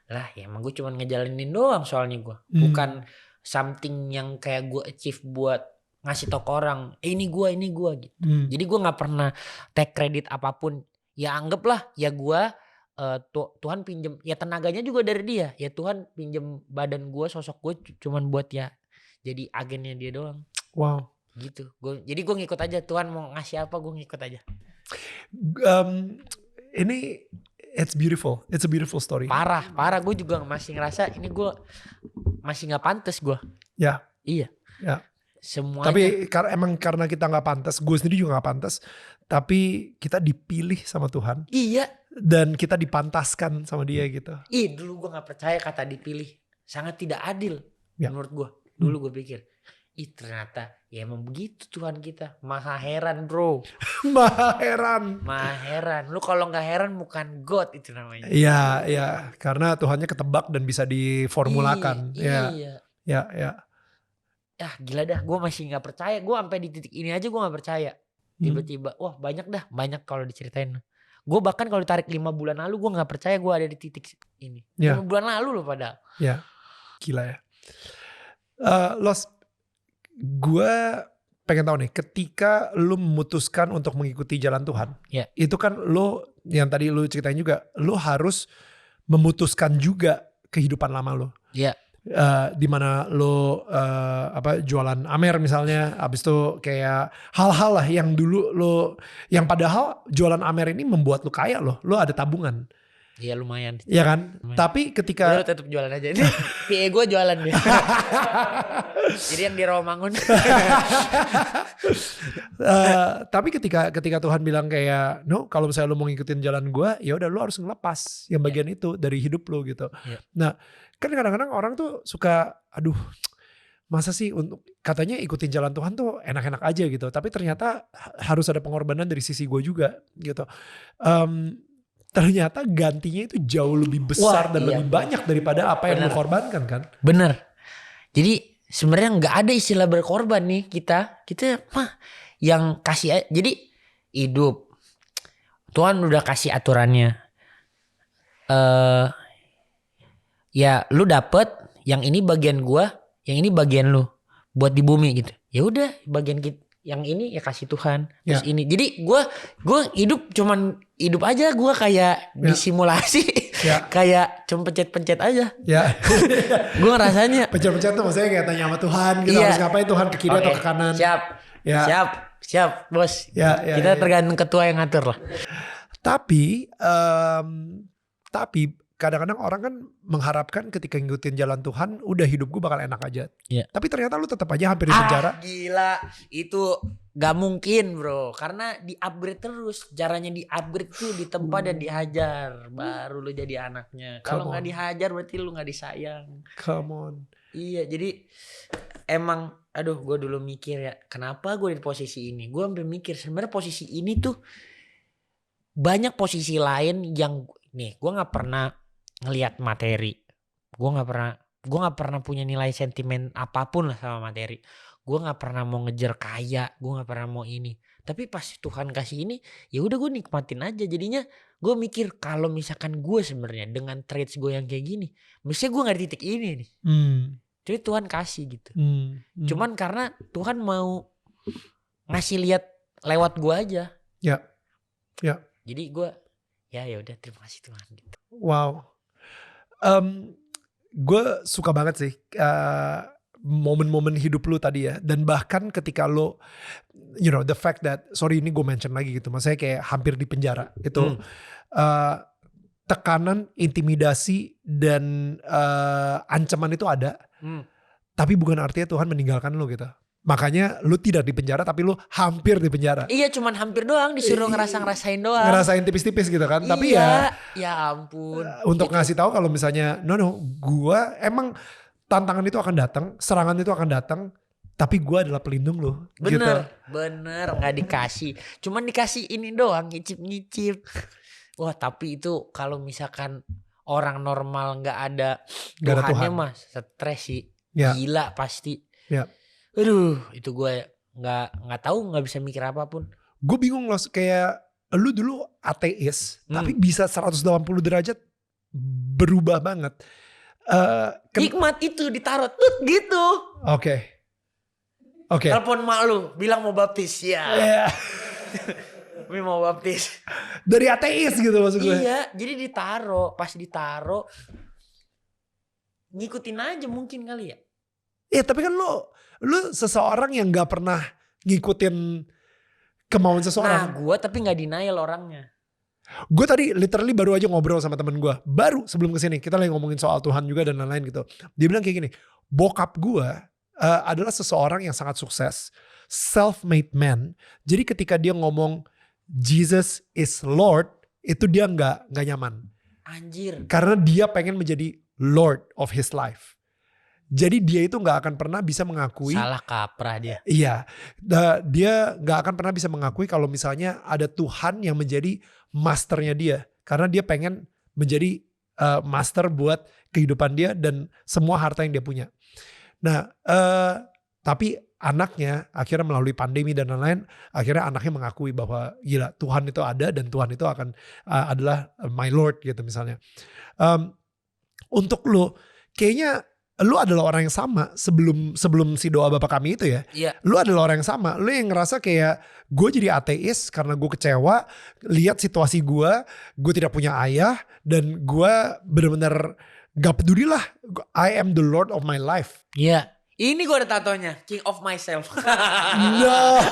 Lah ya emang gue cuma ngejalanin doang soalnya gue. Bukan something yang kayak gue achieve buat ngasih tau ke orang, ini gue gitu. Jadi gue gak pernah take credit apapun. Ya anggaplah ya gue Tuhan pinjem, ya tenaganya juga dari dia. Ya Tuhan pinjem badan gue, sosok gue cuman buat ya jadi agennya dia doang. Wow. Gitu. Jadi gue ngikut aja, Tuhan mau ngasih apa gue ngikut aja. Ini it's a beautiful story. Parah gue juga masih ngerasa ini gue masih nggak pantas gue. Iya. Semuanya. Tapi emang karena kita nggak pantas, gue sendiri juga nggak pantas. Tapi kita dipilih sama Tuhan. Iya. Dan kita dipantaskan sama Dia gitu. Dulu gue nggak percaya kata dipilih, sangat tidak adil menurut gue. Dulu gue pikir, ternyata ya emang begitu Tuhan kita. Maha heran bro. Maha heran. Lu kalau nggak heran bukan God itu namanya. Iya. Karena Tuhannya ketebak dan bisa diformulakan. Iya. Ya gila dah, gue masih nggak percaya. Gue sampai di titik ini aja gue nggak percaya. Tiba-tiba, wah banyak kalau diceritain. Gue bahkan kalau ditarik 5 bulan lalu gue nggak percaya gue ada di titik ini. 5 bulan lalu loh padahal. Ya, gila ya. Los, gue pengen tahu nih, ketika lu memutuskan untuk mengikuti jalan Tuhan, itu kan lu yang tadi lu ceritain juga, lu harus memutuskan juga kehidupan lama lu. Di mana lo jualan Amer misalnya, abis itu kayak hal-hal lah yang dulu lo, yang padahal jualan Amer ini membuat lo kaya lo ada tabungan. Iya lumayan. Iya kan? Lumayan. Tapi ketika lo tetap jualan aja. Ini PA gue jualan deh. Jadi yang di Rawamangun. Tapi ketika Tuhan bilang kayak, no, kalau misalnya lo mau ngikutin jalan gue, ya udah lo harus ngelepas yang bagian itu dari hidup lo gitu. Nah, kan kadang-kadang orang tuh suka, aduh, masa sih untuk katanya ikutin jalan Tuhan tuh enak-enak aja gitu. Tapi ternyata harus ada pengorbanan dari sisi gue juga gitu. Ternyata gantinya itu jauh lebih besar dan lebih banyak daripada apa yang lo korbankan kan. Bener. Jadi sebenarnya nggak ada istilah berkorban nih kita mah yang kasih. Jadi hidup Tuhan udah kasih aturannya. Ya lu dapet yang ini bagian gua, yang ini bagian lu buat di bumi gitu. Ya udah bagian kita yang ini ya kasih Tuhan. Terus ini. Jadi gua hidup cuman hidup aja, gua kayak disimulasi. Kayak cuma pencet-pencet aja. Gua ngerasanya pencet-pencet tuh maksudnya kayak tanya sama Tuhan gitu, harus ngapain Tuhan, ke kiri atau ke kanan. Siap bos. Kita tergantung ketua yang ngatur lah. Tapi kadang-kadang orang kan mengharapkan ketika ngikutin jalan Tuhan, udah hidup gue bakal enak aja. Tapi ternyata lu tetap aja hampir di penjara. Gila, itu gak mungkin bro. Karena di-upgrade terus. Caranya di-upgrade tuh ditempa dan dihajar. Baru lu jadi anaknya. Kalau gak dihajar berarti lu gak disayang. Come on. Iya, jadi emang, aduh gue dulu mikir ya, kenapa gue di posisi ini? Gue sampai mikir, sebenarnya posisi ini tuh banyak posisi lain yang, nih gue gak pernah ngelihat materi, gue nggak pernah punya nilai sentimen apapun lah sama materi, gue nggak pernah mau ngejar kaya, gue nggak pernah mau ini. Tapi pas Tuhan kasih ini, ya udah gue nikmatin aja. Jadinya gue mikir kalau misalkan gue sebenarnya dengan traits gue yang kayak gini, mestinya gue nggak di titik ini nih. Jadi Tuhan kasih gitu. Cuman karena Tuhan mau ngasih lihat lewat gue aja. Jadi gue ya udah terima kasih Tuhan gitu. Wow. Gue suka banget sih momen-momen hidup lu tadi ya, dan bahkan ketika lo, you know, the fact that, sorry ini gue mention lagi gitu, maksudnya kayak hampir di penjara itu, tekanan, intimidasi dan ancaman itu ada, tapi bukan artinya Tuhan meninggalkan lo gitu. Makanya lu tidak di penjara tapi lu hampir di penjara. Iya cuman hampir doang disuruh ngerasain doang. Ngerasain tipis-tipis gitu kan. Tapi ya ampun. untuk ngasih tahu kalau misalnya gua emang tantangan itu akan datang, serangan itu akan datang, tapi gua adalah pelindung lu. Bener Gitu. nggak dikasih. Cuman dikasih ini doang ngicip. Wah tapi itu kalau misalkan orang normal nggak ada Tuhannya mah stres sih. Ya. Gila pasti. Ya. Aduh, itu gue nggak tahu, nggak bisa mikir apapun. Gue bingung loh, kayak lu dulu ateis, tapi bisa 180 derajat berubah banget. Hikmat itu ditaruh tut gitu. Oke. Telepon mak lu, bilang mau baptis ya. Yeah. Gue mau baptis. Dari ateis gitu maksud gue. Iya, jadi pas ditaruh, ngikutin aja mungkin kali ya. Iya, tapi kan lu seseorang yang gak pernah ngikutin kemauan seseorang. Nah gue tapi gak denial orangnya. Gue tadi literally baru aja ngobrol sama temen gue. Baru sebelum kesini kita lagi ngomongin soal Tuhan juga dan lain-lain gitu. Dia bilang kayak gini, bokap gue adalah seseorang yang sangat sukses. Self-made man. Jadi ketika dia ngomong Jesus is Lord, itu dia gak nyaman. Anjir. Karena dia pengen menjadi Lord of his life. Jadi dia itu gak akan pernah bisa mengakui. Salah kaprah dia. Iya. Dia gak akan pernah bisa mengakui kalau misalnya ada Tuhan yang menjadi masternya dia. Karena dia pengen menjadi master buat kehidupan dia dan semua harta yang dia punya. Nah tapi anaknya akhirnya melalui pandemi dan lain-lain. Akhirnya anaknya mengakui bahwa gila Tuhan itu ada dan Tuhan itu akan adalah my Lord gitu misalnya. Untuk lu kayaknya lu adalah orang yang sama sebelum si doa Bapa Kami itu ya. Iya. Lu adalah orang yang sama. Lu yang ngerasa kayak gue jadi ateis karena gue kecewa. Lihat situasi gue tidak punya ayah. Dan gue benar-benar gak peduli lah. I am the Lord of my life. Iya. Ini gue ada tatonya. King of myself. No.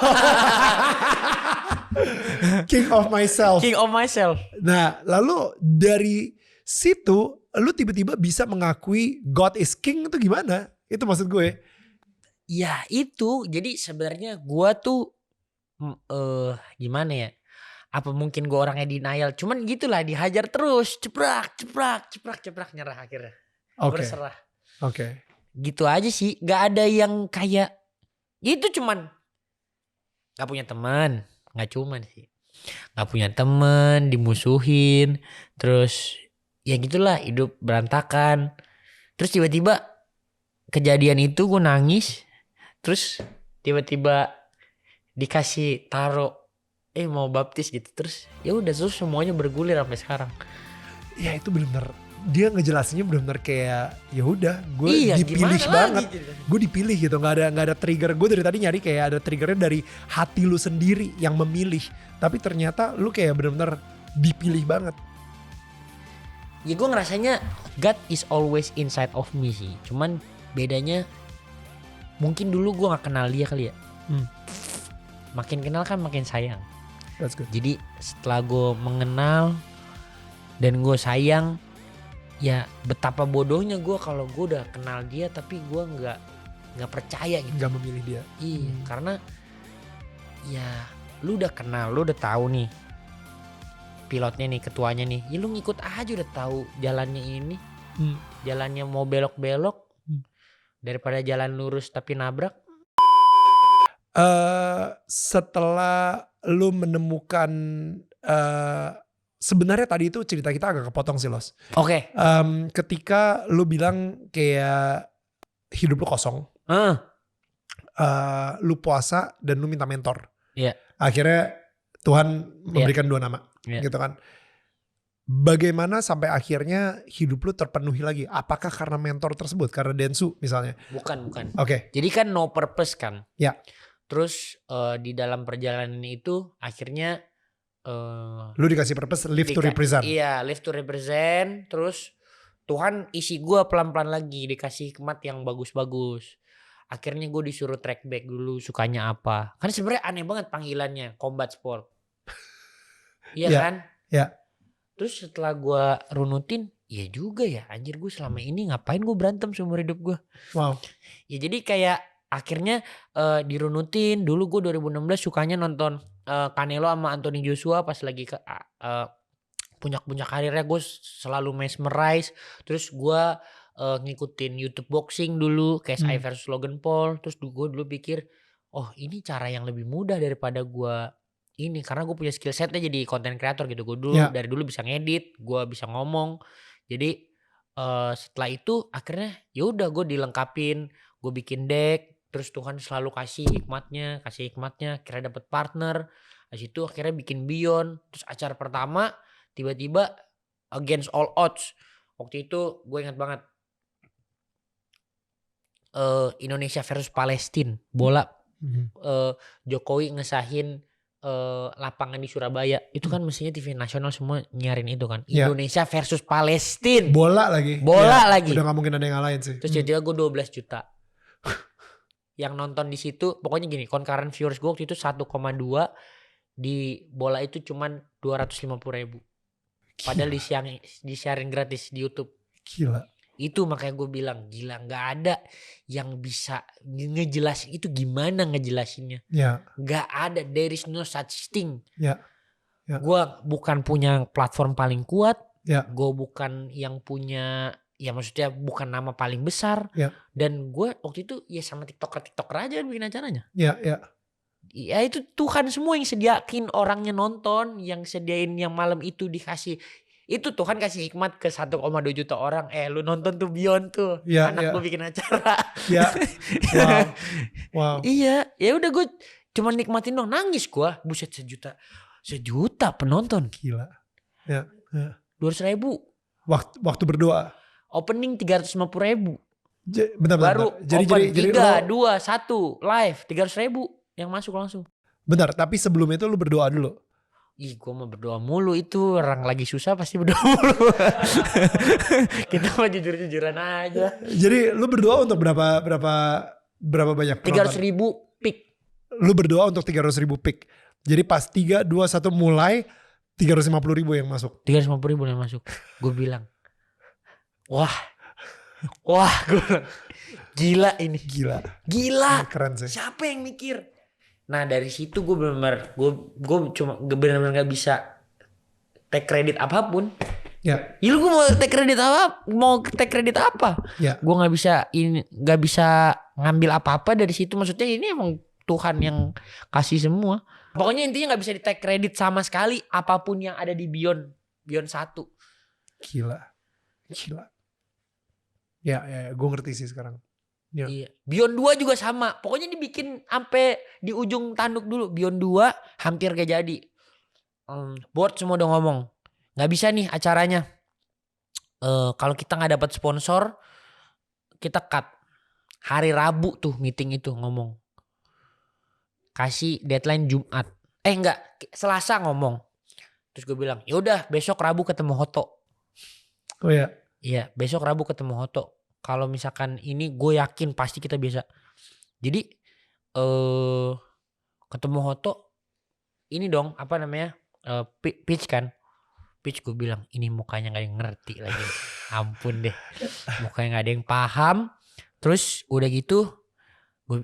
King of myself. King of myself. Nah lalu dari situ lu tiba-tiba bisa mengakui God is King itu gimana? Itu maksud gue. Ya itu, jadi sebenarnya gue tuh gimana ya? Apa mungkin gue orangnya denial? Cuman gitulah dihajar terus, ceprak nyerah akhirnya. Berserah. Oke. Gitu aja sih, gak ada yang kayak itu cuman gak punya teman, gak cuman sih. Gak punya teman, dimusuhin, terus ya gitulah hidup berantakan. Terus tiba-tiba kejadian itu gue nangis. Terus tiba-tiba dikasih taruh mau baptis gitu. Terus ya udah terus semuanya bergulir sampai sekarang. Ya itu benar-benar dia ngejelasinnya benar-benar kayak ya udah gue dipilih banget. Gue dipilih gitu, nggak ada trigger. Gue dari tadi nyari kayak ada triggernya dari hati lu sendiri yang memilih. Tapi ternyata lu kayak benar-benar dipilih banget. Ya gue ngerasanya God is always inside of me sih. Cuman bedanya mungkin dulu gue gak kenal dia kali ya. Makin kenal kan makin sayang. That's good. Jadi setelah gue mengenal dan gue sayang, ya betapa bodohnya gue kalau gue udah kenal dia tapi gue gak percaya gitu. Gak memilih dia. Iya karena ya lu udah kenal, lu udah tahu nih pilotnya nih, ketuanya nih, ya lu ngikut aja udah tahu jalannya ini, jalannya mau belok-belok, daripada jalan lurus tapi nabrak. Setelah lu menemukan, sebenarnya tadi itu cerita kita agak kepotong sih Los. Oke. Ketika lu bilang kayak hidup lu kosong, lu puasa dan lu minta mentor. Iya. Akhirnya Tuhan memberikan 2 nama. Gitu kan. Bagaimana sampai akhirnya hidup lu terpenuhi lagi? Apakah karena mentor tersebut? Karena Densu misalnya? Bukan. Oke. Jadi kan no purpose kan. Ya. Terus di dalam perjalanan itu akhirnya lu dikasih purpose, live to represent. Iya, live to represent. Terus Tuhan isi gue pelan-pelan lagi, dikasih hikmat yang bagus-bagus. Akhirnya gue disuruh track back dulu, sukanya apa. Kan sebenarnya aneh banget panggilannya, combat sport. Iya kan? Iya. Terus setelah gue runutin, iya juga ya anjir gue selama ini ngapain gue berantem seumur hidup gue. Wow. Ya jadi kayak akhirnya dirunutin. Dulu gue 2016 sukanya nonton Canelo sama Anthony Joshua pas lagi puncak-puncak karirnya. Gue selalu mesmerize. Terus gue ngikutin YouTube boxing dulu, KSI versus Logan Paul. Terus gue dulu pikir, oh ini cara yang lebih mudah daripada gue ini, karena gue punya skill setnya jadi content creator gitu. Gue dulu dari dulu bisa ngedit, gue bisa ngomong. Jadi setelah itu akhirnya ya udah gue dilengkapin, gue bikin deck. Terus Tuhan selalu kasih hikmatnya. Akhirnya dapet partner. Habis itu akhirnya bikin Beyond. Terus acara pertama tiba-tiba Against All Odds. Waktu itu gue ingat banget, Indonesia versus Palestina bola. Jokowi ngesahin lapangan di Surabaya. Itu kan mestinya TV nasional semua nyiarin itu kan. Indonesia versus Palestina. Bola lagi. Udah gak mungkin ada yang ngalahin sih. Terus jadi gue 12 juta. Yang nonton di situ pokoknya gini, concurrent viewers gue waktu itu 1,2, di bola itu cuman 250.000. Padahal disiarin gratis di YouTube. Gila. Itu makanya gue bilang gila, nggak ada yang bisa ngejelasin itu, gimana ngejelasinnya. Nggak ada, there is no such thing. Gue bukan punya platform paling kuat. Gue bukan yang punya, ya maksudnya bukan nama paling besar. Dan gue waktu itu ya sama tiktoker aja bikin acaranya. Ya itu Tuhan semua yang sediain orangnya nonton, yang sediain yang malam itu dikasih. Itu Tuhan kasih hikmat ke 1,2 juta orang. Lu nonton tuh Beyond tuh. Anak gue bikin acara. Wow. Iya, ya udah gue cuma nikmatin dong, nangis gue. Buset, sejuta penonton. Gila. 200.000. Waktu berdoa. Opening 350.000. Bentar. Baru Jadi 3, 2, 1 live 300.000 yang masuk langsung. Bentar, tapi sebelum itu lu berdoa dulu. Ih, gue mah berdoa mulu itu. Orang lagi susah pasti berdoa mulu. Kita mah jujur-jujuran aja. Jadi lu berdoa untuk berapa banyak penonton? 300.000 pick. Lu berdoa untuk 300.000 pick. Jadi pas 3, 2, 1 mulai 350.000 yang masuk. 350.000 yang masuk. Gue bilang, wah, gue bilang, gila ini. Gila. Keren sih. Siapa yang mikir? Nah dari situ gue benar-benar cuma benar-benar nggak bisa take kredit apapun. Lu gue mau take kredit apa? Gue nggak bisa ngambil apa-apa dari situ. Maksudnya ini emang Tuhan yang kasih semua. Pokoknya intinya nggak bisa di take kredit sama sekali apapun yang ada di Beyond 1. Gila. Ya, gue ngerti sih sekarang. Iya. Beyond 2 juga sama. Pokoknya dibikin sampai di ujung tanduk dulu. Beyond 2 hampir gak jadi. Board semua udah ngomong, nggak bisa nih acaranya. Kalau kita nggak dapat sponsor, kita cut. Hari Rabu tuh meeting itu ngomong. Kasih deadline Jumat. Selasa ngomong. Terus gue bilang, yaudah besok Rabu ketemu Hoto. Oh ya. Iya, besok Rabu ketemu Hoto. Kalau misalkan ini gue yakin pasti kita bisa. Jadi ketemu Hoto ini dong apa namanya pitch kan. Pitch gue bilang ini mukanya gak ada yang ngerti lagi. Ampun deh, mukanya gak ada yang paham. Terus udah gitu gue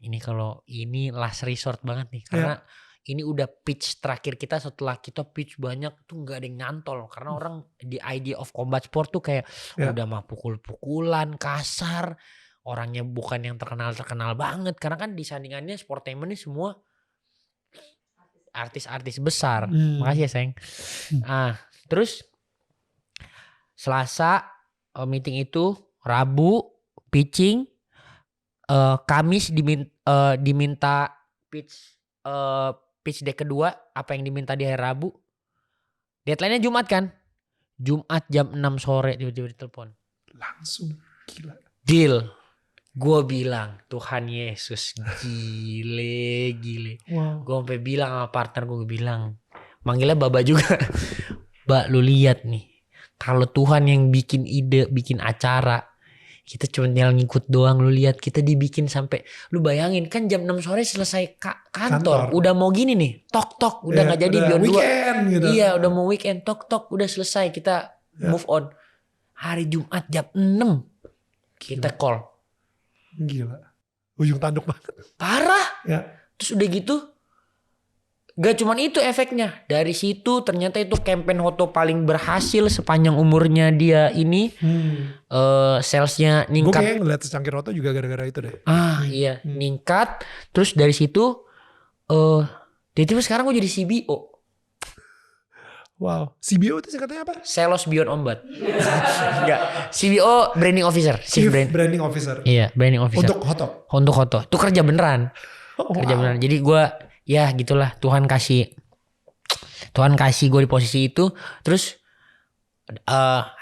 ini kalau ini last resort banget nih. Karena ini udah pitch terakhir kita. Setelah kita pitch banyak tuh gak ada yang nyantol. Karena orang di idea of combat sport tuh kayak udah mah pukul-pukulan kasar. Orangnya bukan yang terkenal banget. Karena kan disandingannya sportainment ini semua artis-artis besar. Makasih ya sayang. Terus Selasa meeting itu, Rabu pitching, Kamis diminta pitch deck kedua, apa yang diminta di hari Rabu. Deadline-nya Jumat kan. Jumat jam 6 sore tiba-tiba ditelepon. Langsung gila. Deal. Gue bilang Tuhan Yesus gile. Wow. Gue sampai bilang sama partner gue bilang, manggilnya Baba juga. Mbak lu lihat nih, kalau Tuhan yang bikin ide, bikin acara, kita cuma tinggal ngikut doang. Lu lihat kita dibikin sampai, lu bayangin kan jam 6 sore selesai kantor. Udah mau gini nih, tok udah nggak jadi Beyond 2 gitu. Iya udah mau weekend, tok udah selesai, kita move on. Hari Jumat jam 6 kita call. Gila. Ujung tanduk banget. Parah. Ya. Terus udah gitu, gak cuman itu efeknya. Dari situ ternyata itu campaign Hoto paling berhasil sepanjang umurnya dia ini. Salesnya Gue ningkat. kayak ngeliat secangkir Roto juga gara-gara itu deh. Iya, ningkat. Terus dari situ tiba-tiba sekarang gue jadi CBO. Wow. CBO itu singkatnya apa? Sales Beyond Ombud. Enggak, CBO Branding Officer. Chief Branding Officer. Iya, Branding Officer. Untuk Hoto. Itu kerja beneran. Kerja beneran. Jadi gue ya gitulah, Tuhan kasih gue di posisi itu. Terus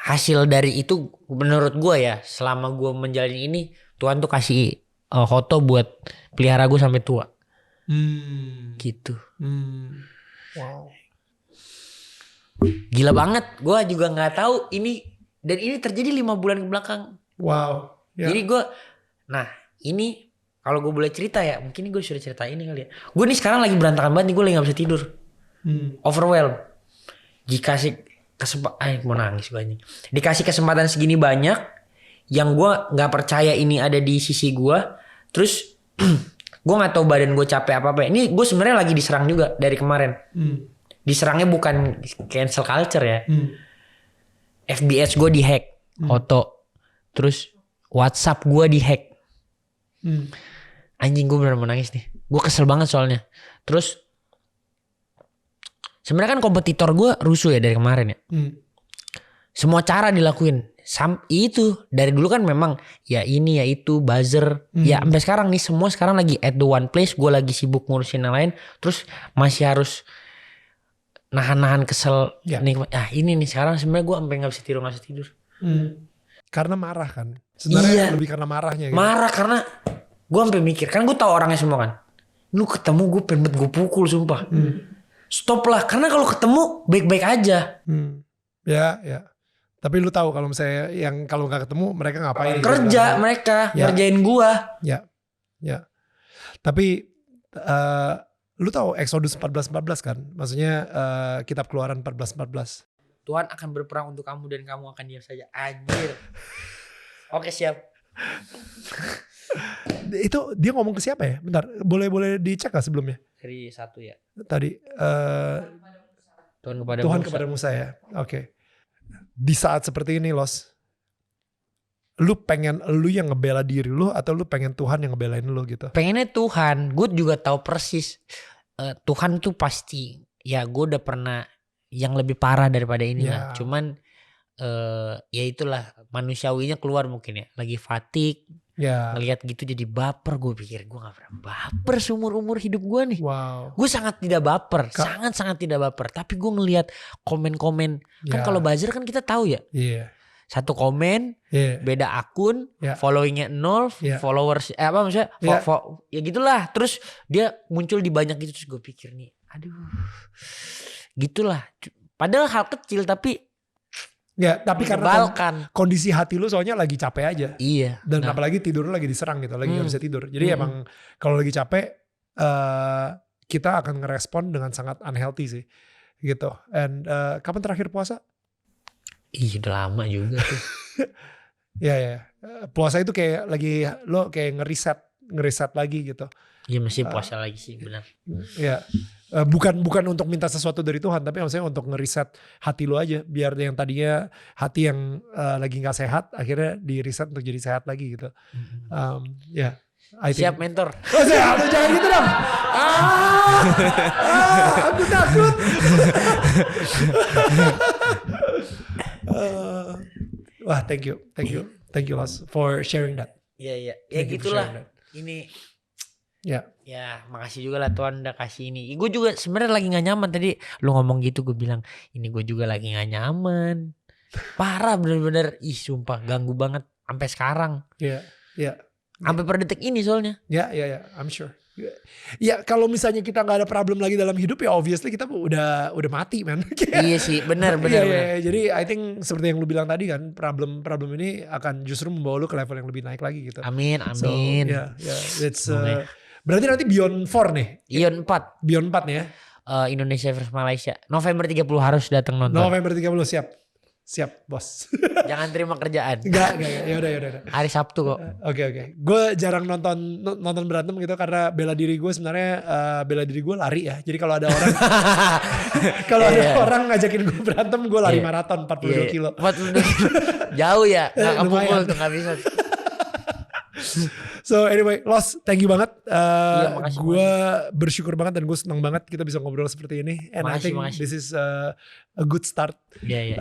hasil dari itu menurut gue ya, selama gue menjalani ini, Tuhan tuh kasih Hoto buat pelihara gue sampai tua. Gitu. Wow. Gila banget. Gue juga nggak tahu ini, dan ini terjadi 5 bulan ke belakang. Wow. Yeah. Jadi gue, nah ini kalau gue boleh cerita ya, mungkin gue sudah cerita ini kali ya. Gue nih sekarang lagi berantakan banget nih, gue lagi gak bisa tidur. Overwhelmed. Dikasih kesempatan, mau nangis gue anjing. Dikasih kesempatan segini banyak, yang gue gak percaya ini ada di sisi gue. Terus gue gak tahu badan gue capek apa-apa. Ini gue sebenarnya lagi diserang juga dari kemarin. Diserangnya bukan cancel culture ya. FBS gue dihack, Hoto. Terus WhatsApp gue dihack. Anjing, gue bener mau nangis nih. Gue kesel banget soalnya. Terus sebenarnya kan kompetitor gue rusuh ya dari kemarin ya. Semua cara dilakuin. Itu dari dulu kan memang ya ini ya itu buzzer. Ya sampai sekarang nih semua sekarang lagi at the one place. Gue lagi sibuk ngurusin yang lain. Terus masih harus nahan-nahan kesel. Nih, ini nih sekarang sebenarnya gue sampai nggak bisa tidur. Karena marah kan. Sebenarnya lebih karena marahnya. Gitu. Marah karena gue sampai mikir, kan gue tahu orangnya semua kan. Lu ketemu gue pengen gue pukul sumpah. Stop lah, karena kalau ketemu baik-baik aja. Ya. Tapi lu tahu kalau misalnya yang kalau nggak ketemu mereka ngapain? Kerja gitu, mereka ngerjain gua. Ya. Tapi lu tahu Exodus 14:14 kan? Maksudnya kitab Keluaran 14:14. Tuhan akan berperang untuk kamu dan kamu akan diam saja. Anjir. Oke, siap. Itu dia ngomong ke siapa ya? Bentar, boleh dicek gak sebelumnya? Dari 1 ya. Tadi Tuhan kepada Musa ya. Oke. Di saat seperti ini, Los, lu pengen lu yang ngebela diri lu atau lu pengen Tuhan yang ngebelain lu gitu? Pengennya Tuhan. Gue juga tahu persis Tuhan tuh pasti. Ya gue udah pernah yang lebih parah daripada ini lah. Cuman ya itulah manusiawinya keluar mungkin ya. Lagi fatigue. Ngelihat gitu jadi baper. Gue pikir gue gak pernah baper seumur-umur hidup gue nih. Wow. Gue sangat tidak baper. Sangat-sangat tidak baper. Tapi gue ngelihat komen-komen. Kan kalau buzzer kan kita tahu ya. Satu komen, beda akun, followingnya 0, followers apa maksudnya, ya gitulah. Terus dia muncul di banyak gitu, terus gue pikir nih, aduh, gitulah. Padahal hal kecil tapi karena kondisi hati lu soalnya lagi capek aja. Iya. Dan apalagi tidur lu lagi diserang gitu, lagi gak bisa tidur. Jadi emang kalau lagi capek, kita akan ngerespon dengan sangat unhealthy sih, gitu. And kapan terakhir puasa? Ih, udah lama juga tuh. Ya. Puasa itu kayak lagi lo kayak ngeriset lagi gitu. Iya, mesti puasa lagi sih, benar. Ya. Bukan untuk minta sesuatu dari Tuhan, tapi maksudnya untuk ngeriset hati lo aja, biar yang tadinya hati yang lagi nggak sehat akhirnya di reset untuk jadi sehat lagi gitu. Siap mentor. Oh, siap, jangan gitu dong. Aku takut. Wah, thank you Los for sharing that. Iya. Ya gitulah. Ini. Ya, makasih juga lah Tuhan udah kasih ini. Gue juga sebenarnya lagi nggak nyaman tadi. Lu ngomong gitu, gue bilang ini gue juga lagi nggak nyaman. Parah bener-bener. Ih, sumpah ganggu banget sampai sekarang. Iya. Sampai per detik ini soalnya. Ya, I'm sure. Ya kalau misalnya kita nggak ada problem lagi dalam hidup ya obviously kita udah mati man. Iya sih, benar. Iya. Jadi I think seperti yang lu bilang tadi kan, problem ini akan justru membawa lu ke level yang lebih naik lagi gitu. Amin. So, it's berarti nanti Beyond 4 nih. Beyond 4. Beyond 4 nih ya. Indonesia versus Malaysia. November 30 harus datang nonton. November 30 siap. Siap bos. Jangan terima kerjaan. Enggak. Yaudah. Hari Sabtu kok. Oke. Gue jarang nonton berantem gitu karena bela diri gue sebenarnya bela diri gue lari ya. Jadi kalau ada orang orang ngajakin gue berantem, gue lari maraton 42 kilo. 42 kilo. Jauh ya. Nggak kepukul Lumayan. tuh nggak bisa. So anyway, Los, thank you banget. Makasih. Gue bersyukur banget dan gue senang banget kita bisa ngobrol seperti ini. And I think this is a good start. Iya.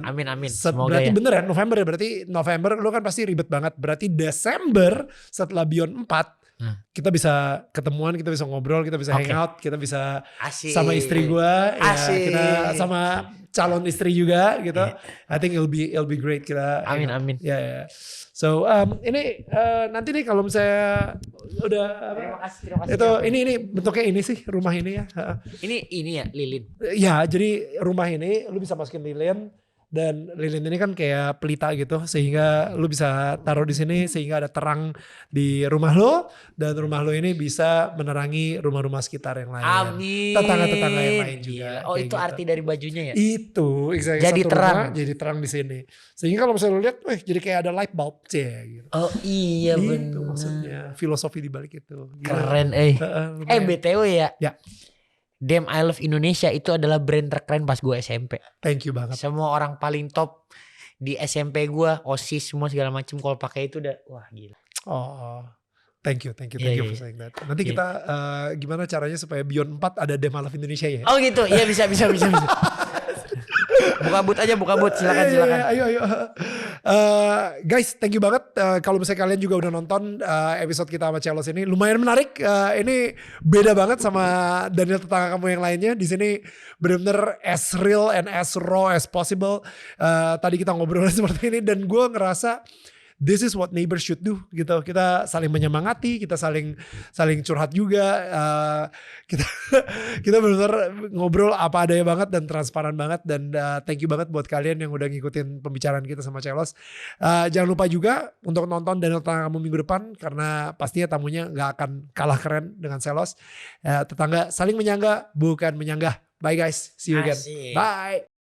Amin. Semoga berarti ya. bener ya November ya. Berarti November lu kan pasti ribet banget. Berarti Desember setelah Beyond 4 kita bisa ketemuan, kita bisa ngobrol, kita bisa hangout, kita bisa Asik. sama istri gue, ya, kita sama calon istri juga gitu. I think it'll be great kita. Amin. Ya. So ini nanti nih kalau misalnya udah Terima kasih. itu ini bentuknya ini sih rumah ini ya. Ini ya lilin. Ya jadi rumah ini lu bisa masukin lilin dan lilin ini kan kayak pelita gitu sehingga lu bisa taruh di sini sehingga ada terang di rumah lo dan rumah lo ini bisa menerangi rumah-rumah sekitar yang lain. Amin. Tetangga-tetangga yang lain juga. Oh itu gitu. arti dari bajunya ya? Itu exactly. Jadi Satu terang. rumah jadi terang di sini. Sehingga kalau misalnya lu lihat, jadi kayak ada light bulb gitu. Oh iya Itu benar. maksudnya filosofi di balik itu. Gila. Keren Lumayan. BTW ya. Ya. Damn I Love Indonesia itu adalah brand terkeren pas gue SMP. Thank you banget. Semua orang paling top di SMP gue, OSIS semua segala macem kalau pakai itu udah wah gila. Oh, thank you Iya. for saying that. Nanti kita gimana caranya supaya Beyond 4 ada Damn I Love Indonesia ya? Oh gitu, iya bisa. Buka but silakan. Ayo. Guys, thank you banget. Kalau misalnya kalian juga udah nonton episode kita sama Celos ini, lumayan menarik. Ini beda banget sama Daniel tetangga kamu yang lainnya. Di sini benar-benar as real and as raw as possible. Tadi kita ngobrol seperti ini dan gue ngerasa this is what neighbors should do gitu. Kita saling menyemangati, kita saling curhat juga. Kita benar-benar ngobrol apa adanya banget dan transparan banget. Dan thank you banget buat kalian yang udah ngikutin pembicaraan kita sama Celos. Jangan lupa juga untuk nonton Daniel Tetangga Kamu minggu depan karena pastinya tamunya nggak akan kalah keren dengan Celos. Tetangga saling menyangga bukan menyanggah. Bye guys, see you again. Asik. Bye.